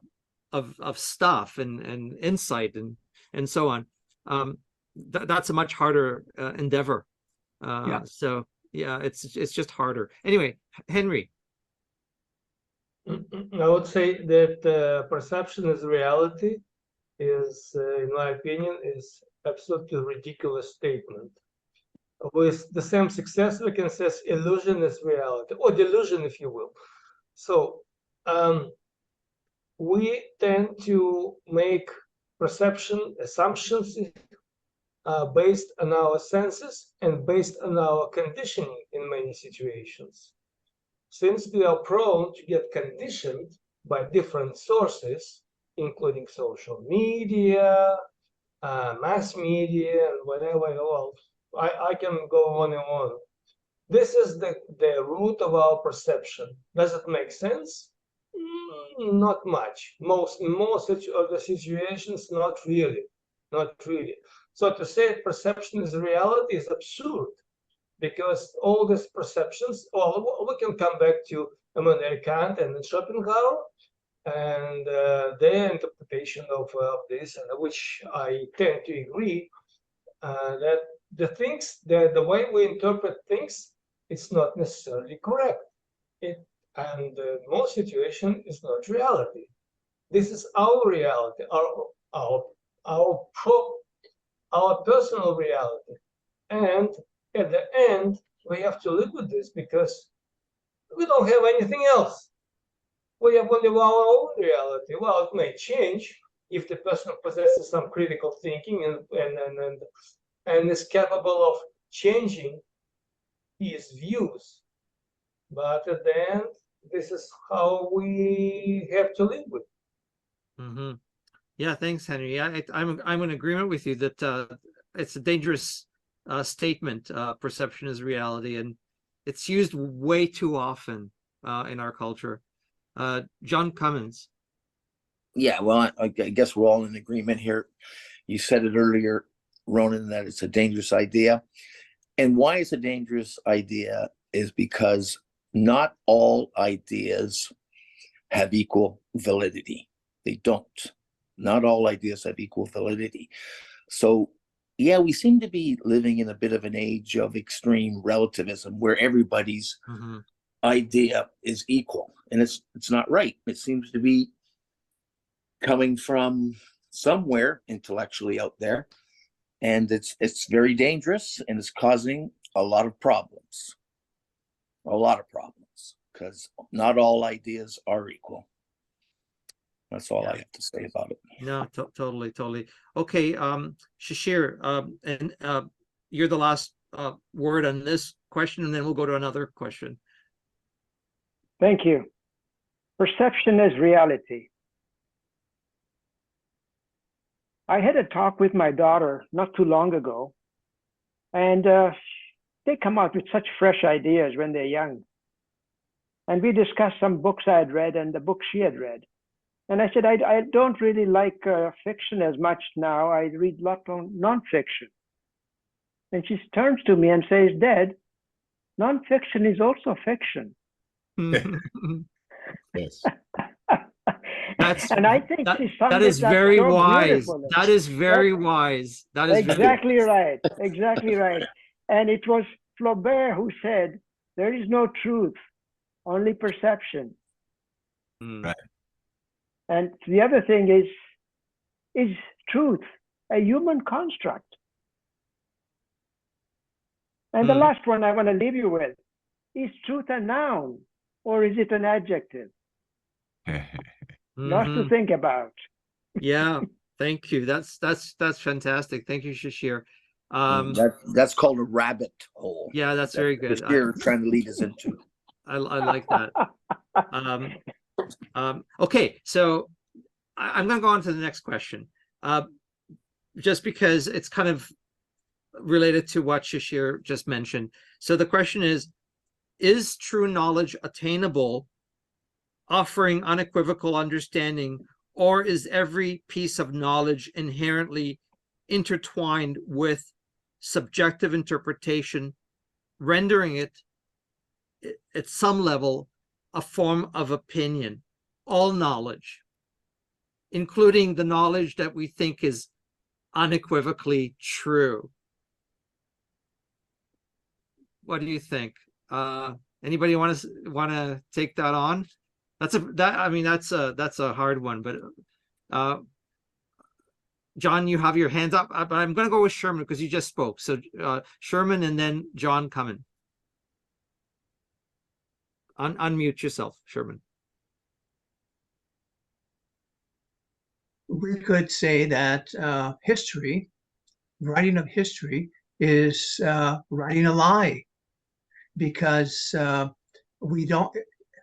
of stuff and insight and so on. That's a much harder endeavor. So yeah, it's just harder. Anyway, Henry. I would say that perception as reality is, in my opinion, is absolutely ridiculous statement. With the same success, we can say illusion is reality, or delusion, if you will. So we tend to make perception assumptions based on our senses and based on our conditioning in many situations. Since we are prone to get conditioned by different sources, including social media, mass media, and whatever. Well, I can go on and on. This is the root of our perception. Does it make sense? Not much. Most of the situations, not really. Not really. So to say perception is reality is absurd, because all these perceptions, well, we can come back to Immanuel Kant and Schopenhauer and their interpretation of this, and which I tend to agree that the way we interpret things, it's not necessarily correct. And most situation is not reality. This is our reality, our personal reality, and at the end we have to live with this because we don't have anything else. We have only our own reality. Well, it may change if the person possesses some critical thinking and is capable of changing his views. But at the end, this is how we have to live with. Mm-hmm. Yeah, thanks, Henry. Yeah, I'm in agreement with you that it's a dangerous statement. Perception is reality, and it's used way too often in our culture. John Cummins. Yeah, well, I guess we're all in agreement here. You said it earlier, Ronen, that it's a dangerous idea. And why it's a dangerous idea is because not all ideas have equal validity. They don't. Not all ideas have equal validity. So, yeah, we seem to be living in a bit of an age of extreme relativism where everybody's idea is equal. And it's not right. It seems to be coming from somewhere intellectually out there. And it's very dangerous, and it's causing a lot of problems. A lot of problems, because not all ideas are equal. That's all I have to say about it. No, totally. Okay, Shashir, and you're the last word on this question, and then we'll go to another question. Thank you. Perception is reality. I had a talk with my daughter not too long ago, and they come out with such fresh ideas when they're young. And we discussed some books I had read and the books she had read. And I said, I don't really like fiction as much now. I read a lot of nonfiction. And she turns to me and says, Dad, nonfiction is also fiction. Yes. And I think that is very so wise. beautifully. That is very wise. That is exactly right. Exactly right. And it was Flaubert who said, there is no truth, only perception. Right. And the other thing is truth a human construct? And the last one I want to leave you with, is truth a noun or is it an adjective? Lots to think about. Yeah, thank you. That's fantastic. Thank you, Shashir. That's called a rabbit hole. Yeah, that's very good. Shashir trying to lead us into. I like that. Okay, so I'm going to go on to the next question, just because it's kind of related to what Shashir just mentioned. So the question is true knowledge attainable, offering unequivocal understanding, or is every piece of knowledge inherently intertwined with subjective interpretation, rendering it at some level a form of opinion? All knowledge, including the knowledge that we think is unequivocally true. What do you think? Anybody want to take that on? That's a hard one, but John, you have your hands up, but I'm going to go with Sherman because you just spoke. So Sherman and then John Cummins. Unmute yourself, Sherman. We could say that writing of history is writing a lie, because we don't,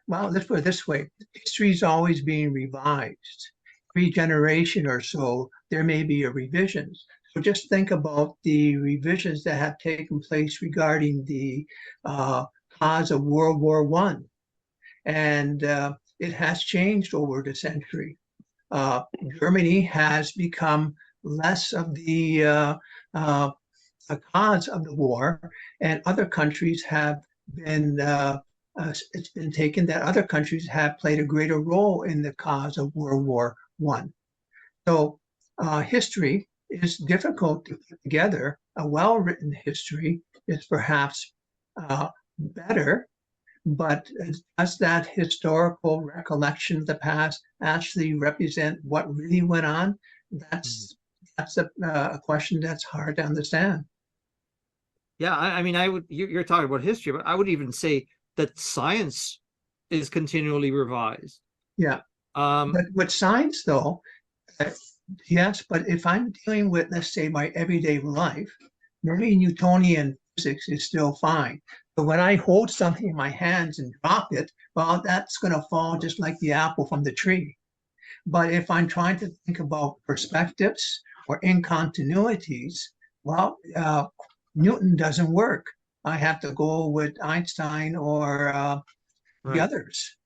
well, let's put it this way. History is always being revised. Every generation or so, there may be a revisions. So just think about the revisions that have taken place regarding the cause of World War I. And it has changed over the century. Germany has become less of the a cause of the war, and other countries have been it's been taken that other countries have played a greater role in the cause of World War I. So history is difficult to put together. A well-written history is perhaps better, but does that historical recollection of the past actually represent what really went on? That's a question that's hard to understand. Yeah, I mean, you're talking about history, but I would even say that science is continually revised. Yeah. But with science, though, yes, but if I'm dealing with, let's say, my everyday life, maybe Newtonian physics is still fine. But when I hold something in my hands and drop it, well, that's going to fall just like the apple from the tree. But if I'm trying to think about perspectives or incontinuities, well, Newton doesn't work. I have to go with Einstein or the Right. others.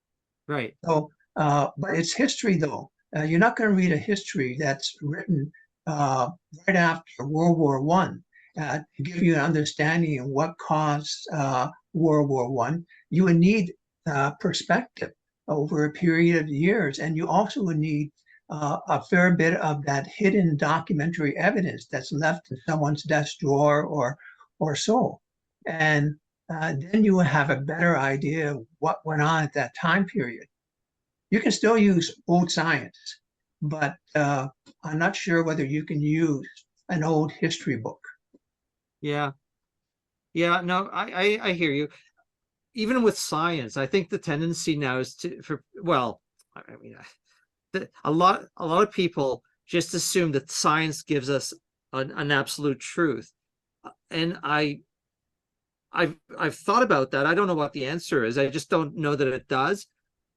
Right. So, but it's history, though. You're not going to read a history that's written right after World War One to give you an understanding of what caused World War One. You would need perspective over a period of years, and you also would need a fair bit of that hidden documentary evidence that's left in someone's desk drawer or so. And then you will have a better idea of what went on at that time period. You can still use old science, but I'm not sure whether you can use an old history book. Yeah. Yeah, no, I hear you. Even with science, I think the tendency now is I mean, a lot of people just assume that science gives us an absolute truth. And I've thought about that. I don't know what the answer is. I just don't know that it does.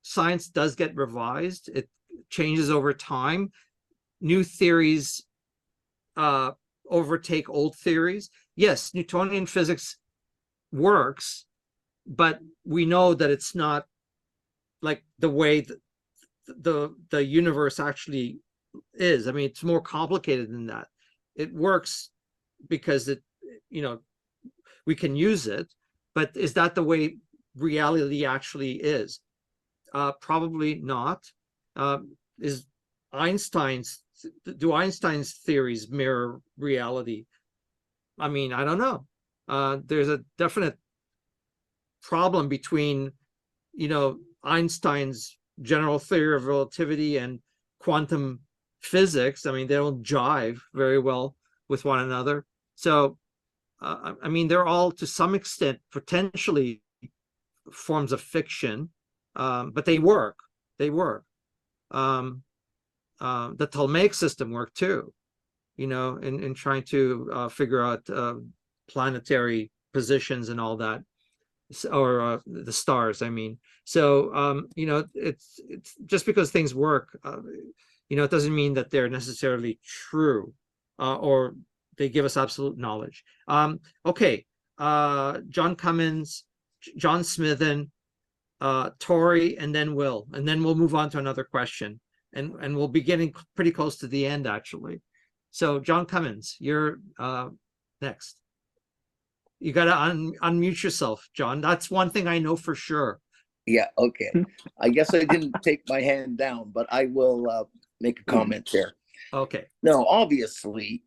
Science does get revised. It changes over time. New theories overtake old theories. Yes, Newtonian physics works, but we know that it's not like the way that the universe actually is. I mean, it's more complicated than that. It works because we can use it, but is that the way reality actually is? Probably not. Do Einstein's theories mirror reality? I mean, I don't know. There's a definite problem between, Einstein's general theory of relativity and quantum physics. I mean, they don't jive very well with one another. So, I mean, they're all to some extent potentially forms of fiction, but they work. They work. The Ptolemaic system worked too, in trying to figure out planetary positions and all that, or the stars, I mean. So, it's just because things work, it doesn't mean that they're necessarily true, or they give us absolute knowledge. Okay, John Cummins, John Smithin, Tori, and then Will, and then we'll move on to another question, and we'll be getting pretty close to the end, actually. So, John Cummins, you're next. You got to unmute yourself, John. That's one thing I know for sure. Yeah, okay. I guess I didn't take my hand down, but I will make a comment there. Okay. No, obviously,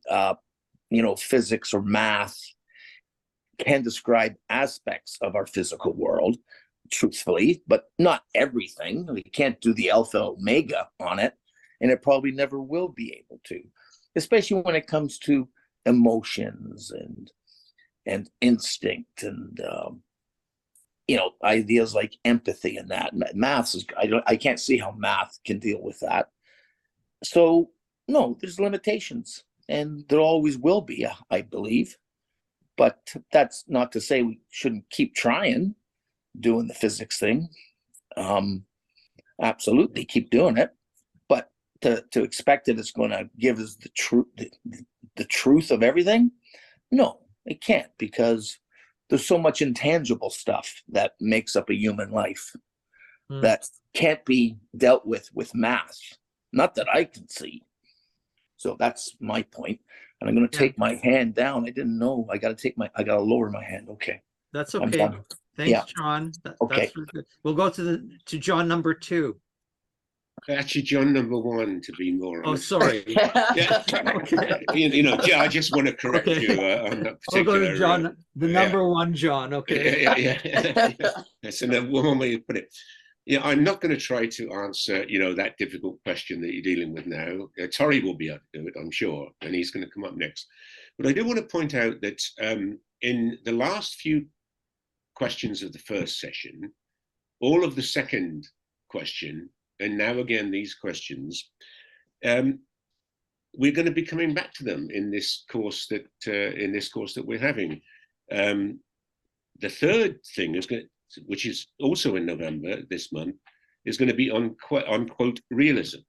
physics or math can describe aspects of our physical world, truthfully, but not everything. We can't do the alpha omega on it, and it probably never will be able to, especially when it comes to emotions and instinct and ideas like empathy and that. Math is, I can't see how math can deal with that. So no, there's limitations, and there always will be, I believe. But that's not to say we shouldn't keep trying doing the physics thing. absolutely keep doing it. But to expect that it's going to give us the truth of everything, no, it can't, because there's so much intangible stuff that makes up a human life that can't be dealt with math, not that I can see. So that's my point. And I'm going to take my hand down. I didn't know. I got to lower my hand. Okay. That's I'm okay. done. Thanks, Yeah. John. Okay. That's really good. We'll go to John number 2. Actually, John number 1, to be more Oh, honest. sorry. Yeah. Okay. You know, I just want to correct Okay. you on that I'll go particular. to John, the number 1 John. Okay. Yeah. That's another one way to put it. Yeah, I'm not going to try to answer, you know, that difficult question that you're dealing with now. Tori will be able to do it, I'm sure, and he's going to come up next. But I do want to point out that in the last few questions of the first session, all of the second question, and now again these questions, we're going to be coming back to them in this course that we're having. The third thing is going to, which is also in November this month, is going to be on quote realism,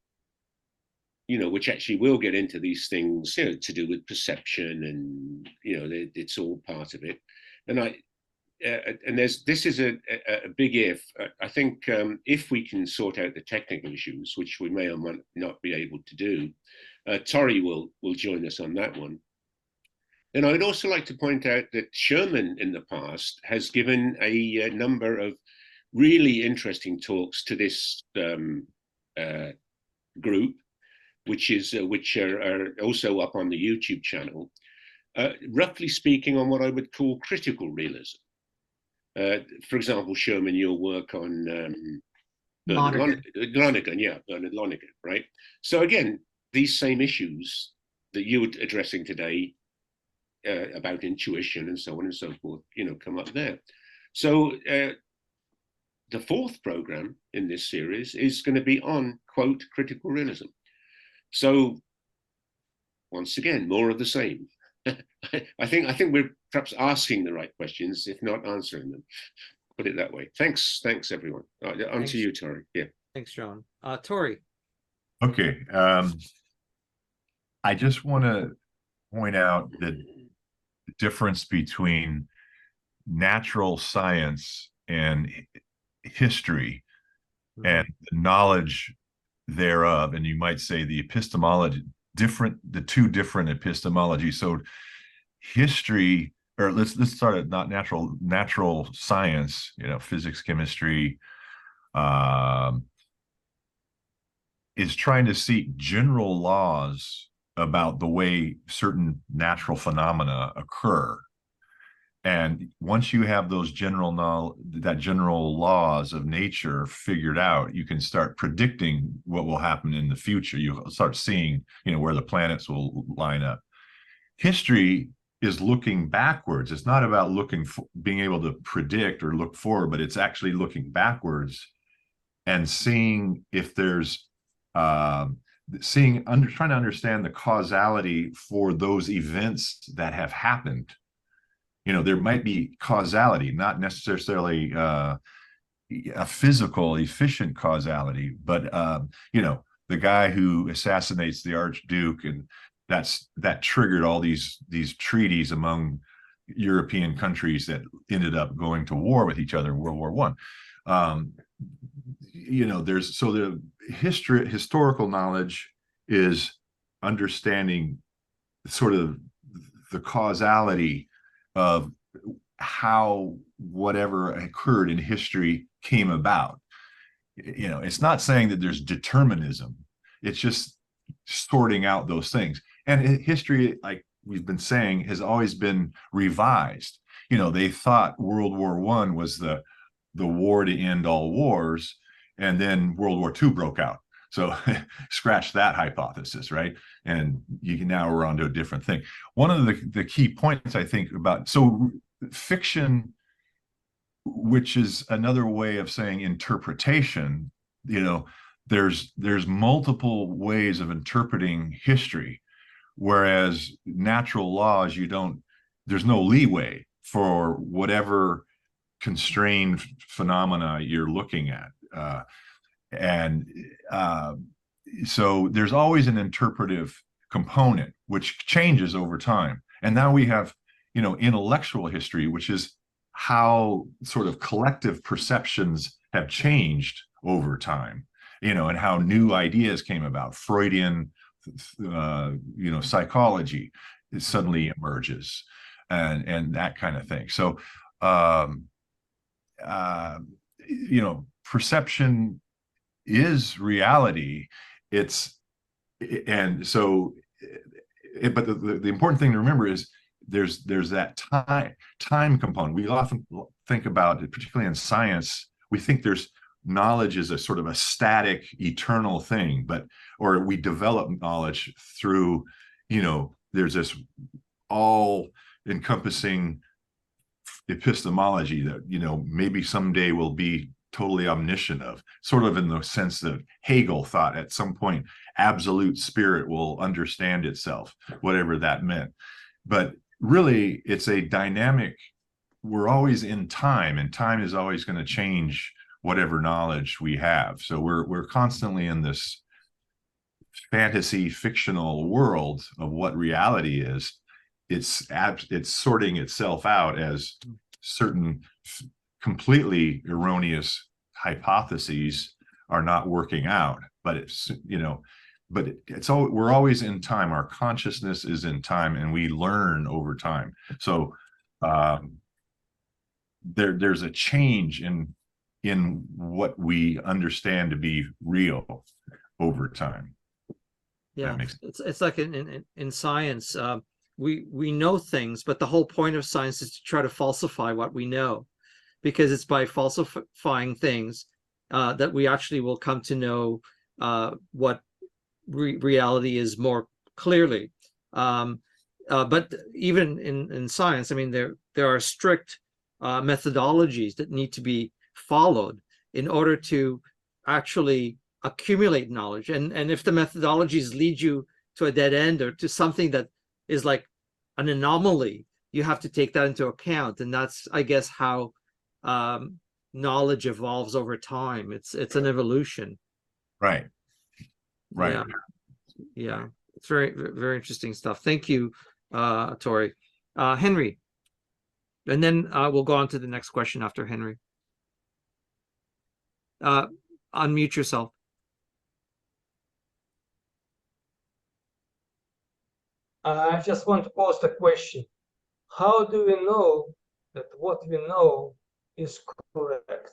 you know, which actually will get into these things, you know, to do with perception, and you know, it's all part of it. And this is a big if. I think if we can sort out the technical issues, which we may or might not be able to do, Tori will join us on that one. And I'd also like to point out that Sherman in the past has given a number of really interesting talks to this group, which are also up on the YouTube channel, roughly speaking on what I would call critical realism. For example, Sherman, your work on Bernard Lonergan, right? So again, these same issues that you were addressing today, about intuition and so on and so forth, you know, come up there. So the fourth program in this series is going to be on quote critical realism. So once again, more of the same. I think we're perhaps asking the right questions, if not answering them. Put it that way. Thanks everyone. On to you, Tori. Yeah. Thanks, John. Tori. Okay. I just want to point out that the difference between natural science and history and the knowledge thereof, and you might say the epistemology, the two different epistemologies. So history, or let's start at not natural science, you know, physics, chemistry, is trying to seek general laws about the way certain natural phenomena occur. And once you have those general laws of nature figured out, you can start predicting what will happen in the future. You'll start seeing, you know, where the planets will line up. History is looking backwards. It's not about being able to predict or look forward, but it's actually looking backwards and seeing if there's trying to understand the causality for those events that have happened. You know, there might be causality, not necessarily a physical, efficient causality, but you know, the guy who assassinates the Archduke, and that triggered all these treaties among European countries that ended up going to war with each other in World War I. You know, the historical knowledge is understanding sort of the causality of how whatever occurred in history came about. You know, it's not saying that there's determinism. It's just sorting out those things. And history, like we've been saying, has always been revised. You know, they thought World War I was the war to end all wars, and then World War II broke out. So scratch that hypothesis, right? And you can now we're on to a different thing. One of the key points I think about, so fiction, which is another way of saying interpretation, you know, there's multiple ways of interpreting history, whereas natural laws, there's no leeway for whatever constrained phenomena you're looking at. and so there's always an interpretive component which changes over time. And now we have, intellectual history, which is how sort of collective perceptions have changed over time, and how new ideas came about. Freudian, psychology suddenly emerges, and that kind of thing. So, perception is reality. But the important thing to remember is there's that time component. We often think about it, particularly in science, we think there's knowledge is a sort of a static, eternal thing, or we develop knowledge through, there's this all encompassing epistemology that, maybe someday we'll be totally omniscient of, sort of in the sense that Hegel thought at some point absolute spirit will understand itself, whatever that meant. But really, it's a dynamic, we're always in time, and time is always going to change whatever knowledge we have. So we're constantly in this fantasy fictional world of what reality is. It's sorting itself out as certain completely erroneous hypotheses are not working out, but we're always in time. Our consciousness is in time, and we learn over time. So there's a change in what we understand to be real over time. Yeah, it's like in science, we know things, but the whole point of science is to try to falsify what we know, because it's by falsifying things that we actually will come to know what reality is more clearly. But even in science, I mean, there are strict methodologies that need to be followed in order to actually accumulate knowledge. And if the methodologies lead you to a dead end or to something that is like an anomaly, you have to take that into account. And that's, I guess, how knowledge evolves over time. It's an evolution. Right. Yeah. It's very, very interesting stuff. Thank you, Tori. Henry, and then we'll go on to the next question after Henry. Unmute yourself. I just want to pose the question. How do we know that what we know is correct?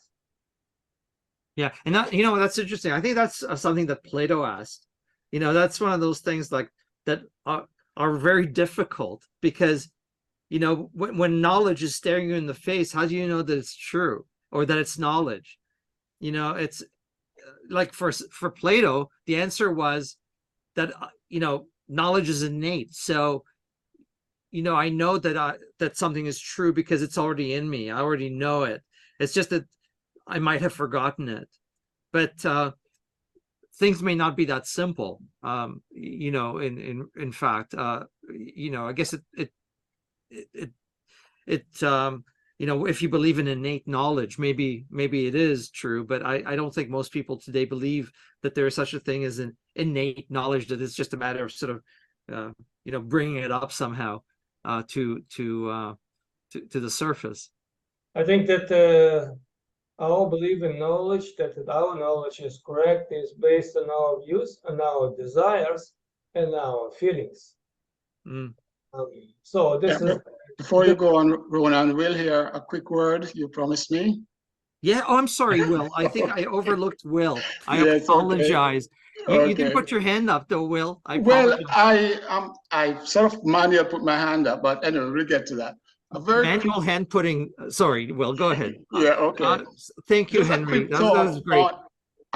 Yeah, and that, that's interesting. I think that's something that Plato asked. That's one of those things like that are very difficult, because when knowledge is staring you in the face, how do you know that it's true or that it's knowledge? It's like for Plato, the answer was that knowledge is innate. So I know that something is true because it's already in me. I already know it. It's just that I might have forgotten it. But things may not be that simple. In fact, I guess if you believe in innate knowledge, maybe it is true, but I don't think most people today believe that there is such a thing as an innate knowledge, that it's just a matter of sort of bringing it up somehow to the surface. I think that our belief in knowledge, that our knowledge is correct, is based on our views and our desires and our feelings. So this is... Before you go on, Ronen, we'll hear a quick word. You promised me. Yeah. Oh, I'm sorry, Will. I think I overlooked Will. I Yes, apologize. Okay. You didn't put your hand up, though, Will. I sort of manually put my hand up, but anyway, we'll get to that. Manual hand putting. Sorry, Will. Go ahead. Yeah. Okay. Thank you, Henry. That was great.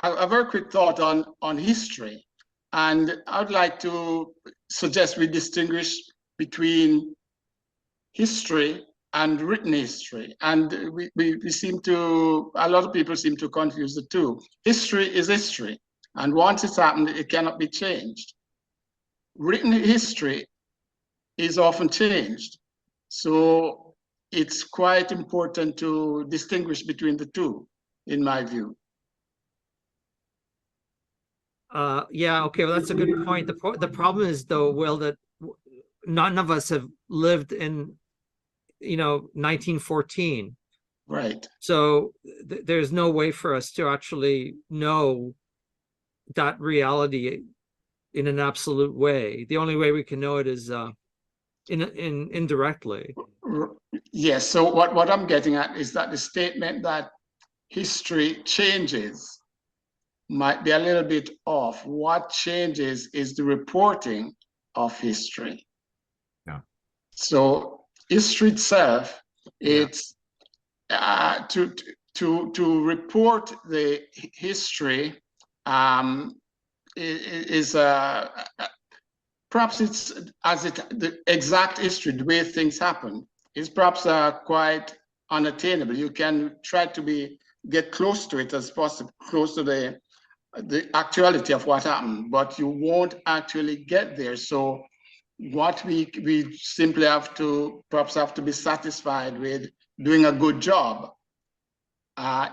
A very quick thought on history, and I'd like to suggest we distinguish between history and written history, and we seem to, a lot of people seem to confuse the two. History is history, and once it's happened, it cannot be changed. Written history is often changed, so it's quite important to distinguish between the two, in my view. Yeah, okay, well, that's a good point. The problem is, though, Will, that none of us have lived in, 1914. Right. So there's no way for us to actually know that reality in an absolute way. The only way we can know it is in indirectly. Yes. So what I'm getting at is that the statement that history changes might be a little bit off. What changes is the reporting of history. Yeah. So history itself, Yeah. it's to report the history is perhaps it's the exact history, the way things happen, is perhaps quite unattainable. You can try to get close to it as possible, close to the actuality of what happened, but you won't actually get there. So what we simply have to be satisfied with doing a good job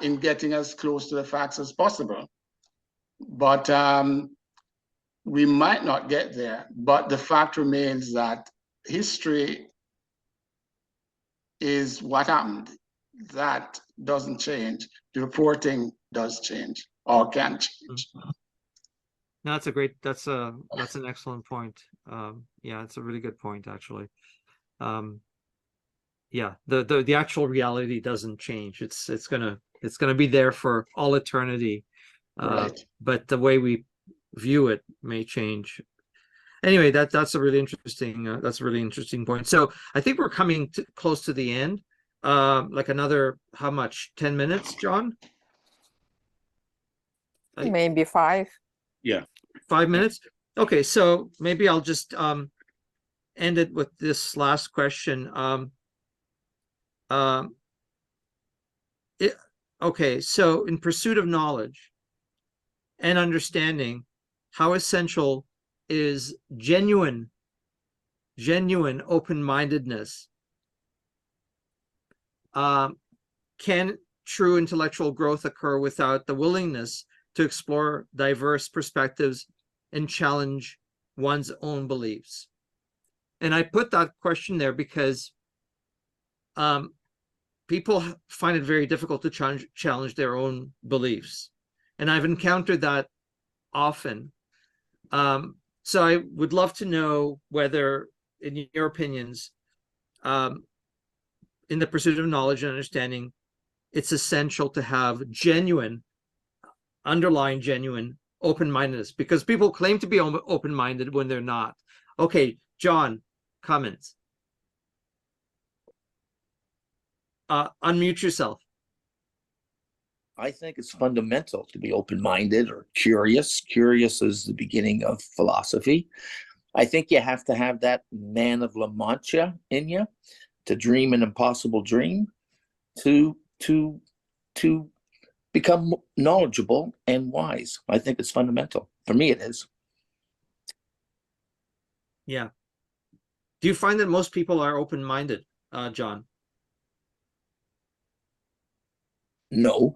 in getting as close to the facts as possible. But we might not get there, but the fact remains that history is what happened. That doesn't change. The reporting does change or can change. No, that's an excellent point. Yeah, it's a really good point, actually. Yeah, the actual reality doesn't change. It's gonna be there for all eternity. Right. But the way we view it may change. Anyway, that's a really interesting point. So I think we're coming close to the end. Like another, how much? 10 minutes, John? Maybe 5. Yeah. 5 minutes? Okay, so maybe I'll just end it with this last question. Okay, so in pursuit of knowledge and understanding, how essential is genuine open-mindedness? Can true intellectual growth occur without the willingness to explore diverse perspectives and challenge one's own beliefs? And I put that question there because people find it very difficult to challenge their own beliefs. And I've encountered that often. So I would love to know whether, in your opinions, in the pursuit of knowledge and understanding, it's essential to have underlying genuine open-mindedness, because people claim to be open-minded when they're not. Okay, John, comments. Unmute yourself. I think it's fundamental to be open-minded or curious. Curious is the beginning of philosophy. I think you have to have that man of La Mancha in you to dream an impossible dream, to become knowledgeable and wise. I think it's fundamental. For me, it is. Yeah. Do you find that most people are open-minded, John? No.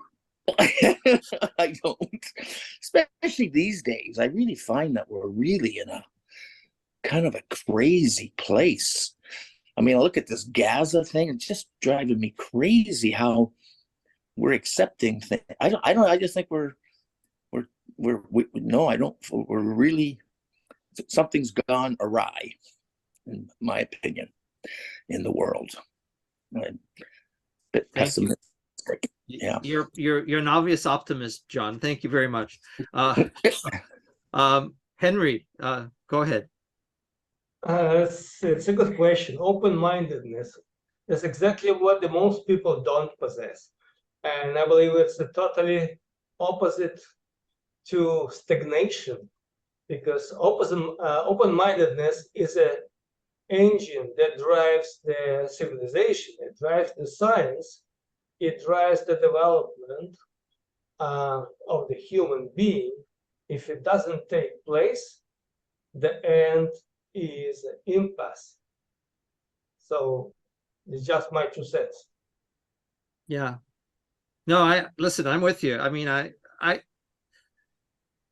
I don't. Especially these days. I really find that we're really in a kind of a crazy place. I mean, I look at this Gaza thing, it's just driving me crazy how we're accepting things. I just think we're really, something's gone awry, in my opinion, in the world. I'm a bit pessimistic. Yeah. You're an obvious optimist, John. Thank you very much. Henry, go ahead. It's a good question. Open-mindedness is exactly what the most people don't possess. And I believe it's the totally opposite to stagnation, because open-mindedness is an engine that drives the civilization, it drives the science, it drives the development of the human being. If it doesn't take place, the end is impasse. So it's just my 2 cents. Yeah. No, listen, I'm with you. I mean,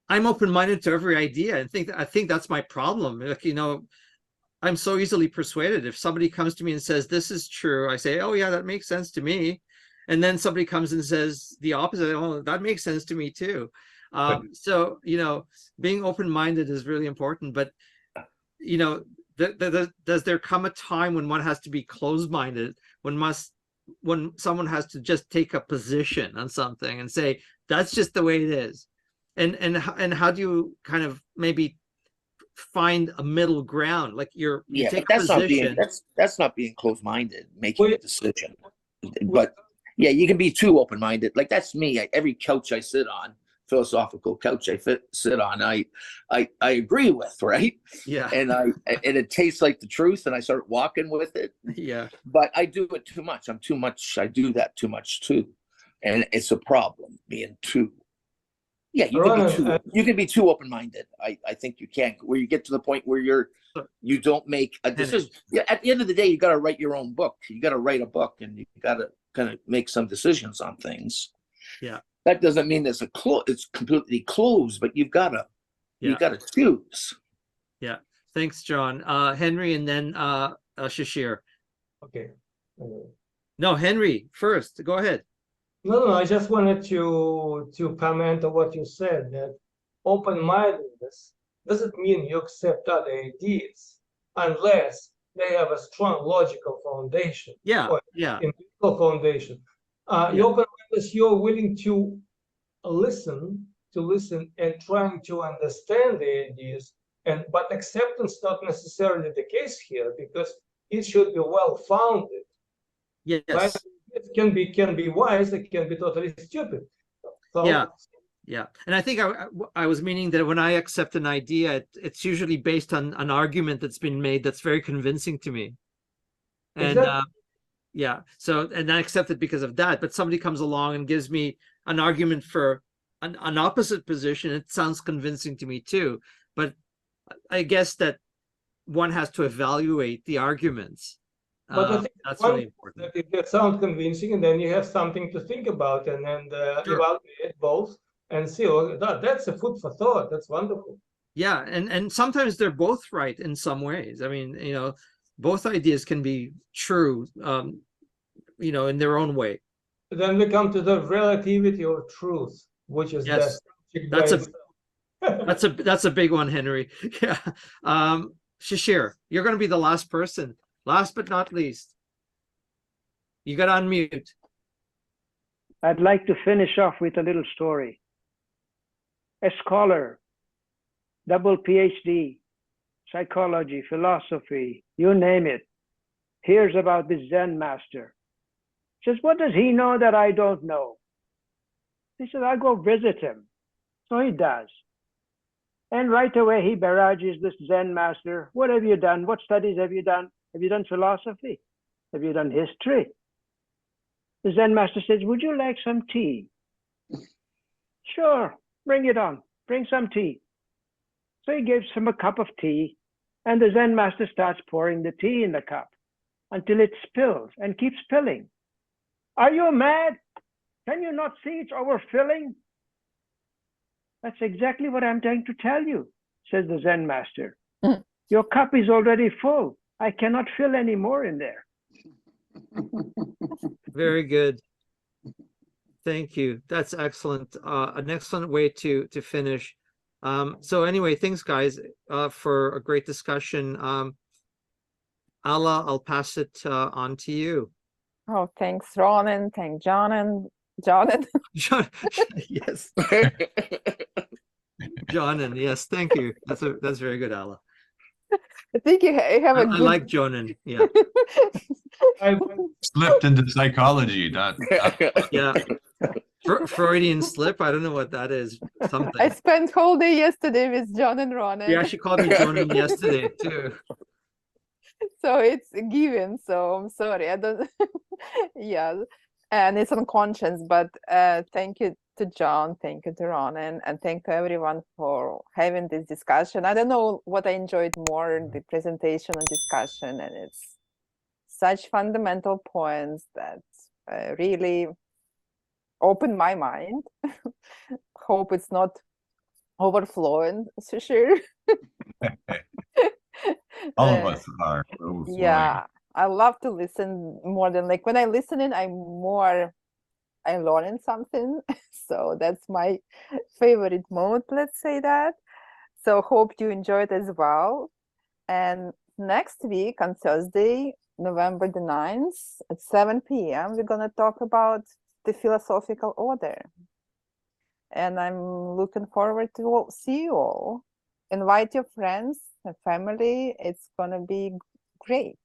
I'm open-minded to every idea. I think that's my problem. Like, you know, I'm so easily persuaded. If somebody comes to me and says, this is true, I say, oh yeah, that makes sense to me. And then somebody comes and says the opposite, oh, that makes sense to me too. So, you know, being open-minded is really important, but, you know, does there come a time when one has to be closed-minded, when someone has to just take a position on something and say, that's just the way it is? And how do you kind of maybe find a middle ground? Like you Yeah, take but a position. that's not being closed-minded, making Well, a decision. But yeah, you can be too open-minded. Like that's me. Every couch I sit on, philosophical couch I sit on, I agree with, right? Yeah. And it tastes like the truth, and I start walking with it. Yeah. But I do it too much. I do that too much too, and it's a problem being too. Yeah, you can be too open-minded. I think you can, where you get to the point where you don't make a decision. Yeah, at the end of the day, you got to write your own book. You got to write a book, and you got to kind of make some decisions on things. Yeah. That doesn't mean it's completely closed, but you got to choose. Yeah. Thanks, John. Henry, and then Shashir. Okay. No, Henry first. Go ahead. No, I just wanted to comment on what you said, that open-mindedness doesn't mean you accept other ideas unless they have a strong logical foundation. Yeah, or yeah. empirical foundation. You're open-mindedness, you're willing to listen and trying to understand the ideas, but acceptance not necessarily the case here, because it should be well-founded. Yes. Right? It can be wise, it can be totally stupid. So, yeah. And I think I was meaning that when I accept an idea, it's usually based on an argument that's been made that's very convincing to me. And yeah, so, and I accept it because of that. But somebody comes along and gives me an argument for an opposite position, it sounds convincing to me too. But I guess that one has to evaluate the arguments. But I think that's really important. That it sounds convincing, and then you have something to think about, and then evaluate both and see. Oh, that's a food for thought. That's wonderful. Yeah, and sometimes they're both right in some ways. I mean, you know, both ideas can be true, you know, in their own way. Then we come to the relativity of truth, which is that's a big one, Henry. Yeah. Shashir, you're going to be the last person. Last but not least, you got to unmute. I'd like to finish off with a little story. A scholar, double PhD, psychology, philosophy, you name it, hears about this Zen master. Says, what does he know that I don't know? He says, I'll go visit him. So he does. And right away, he barrages this Zen master. What have you done? What studies have you done? Have you done philosophy? Have you done history? The Zen master says, would you like some tea? Sure, bring it on. Bring some tea. So he gives him a cup of tea, and the Zen master starts pouring the tea in the cup until it spills and keeps spilling. Are you mad? Can you not see it's overfilling? That's exactly what I'm trying to tell you, says the Zen master. Your cup is already full. I cannot fill any more in there. Very good. Thank you. That's excellent. An excellent way to finish. So anyway, thanks guys for a great discussion. Alla, I'll pass it on to you. Oh, thanks, Ronen. Thank John. Yes. Jonan, yes, thank you. That's very good, Alla. I think you have a good... I like Jonan, yeah. I slipped into psychology, yeah. Freudian slip, I don't know what that is. Something. I spent whole day yesterday with John and Ronen. Yeah, she called me Jonan yesterday too. So it's a given, so I'm sorry, I don't... yeah, and it's unconscious, but thank you to John, thank you to Ronen, and thank to everyone for having this discussion. I don't know what I enjoyed more, the presentation and discussion, and it's such fundamental points that really opened my mind. Hope it's not overflowing, for sure. All of us are overflowing. Yeah, I love to listen more than like when I listen in, I learn something. So that's my favorite mode, let's say that. So hope you enjoy it as well. And next week on Thursday, November the 9th at 7 p.m., we're going to talk about the philosophical order. And I'm looking forward to see you all. Invite your friends and family. It's going to be great.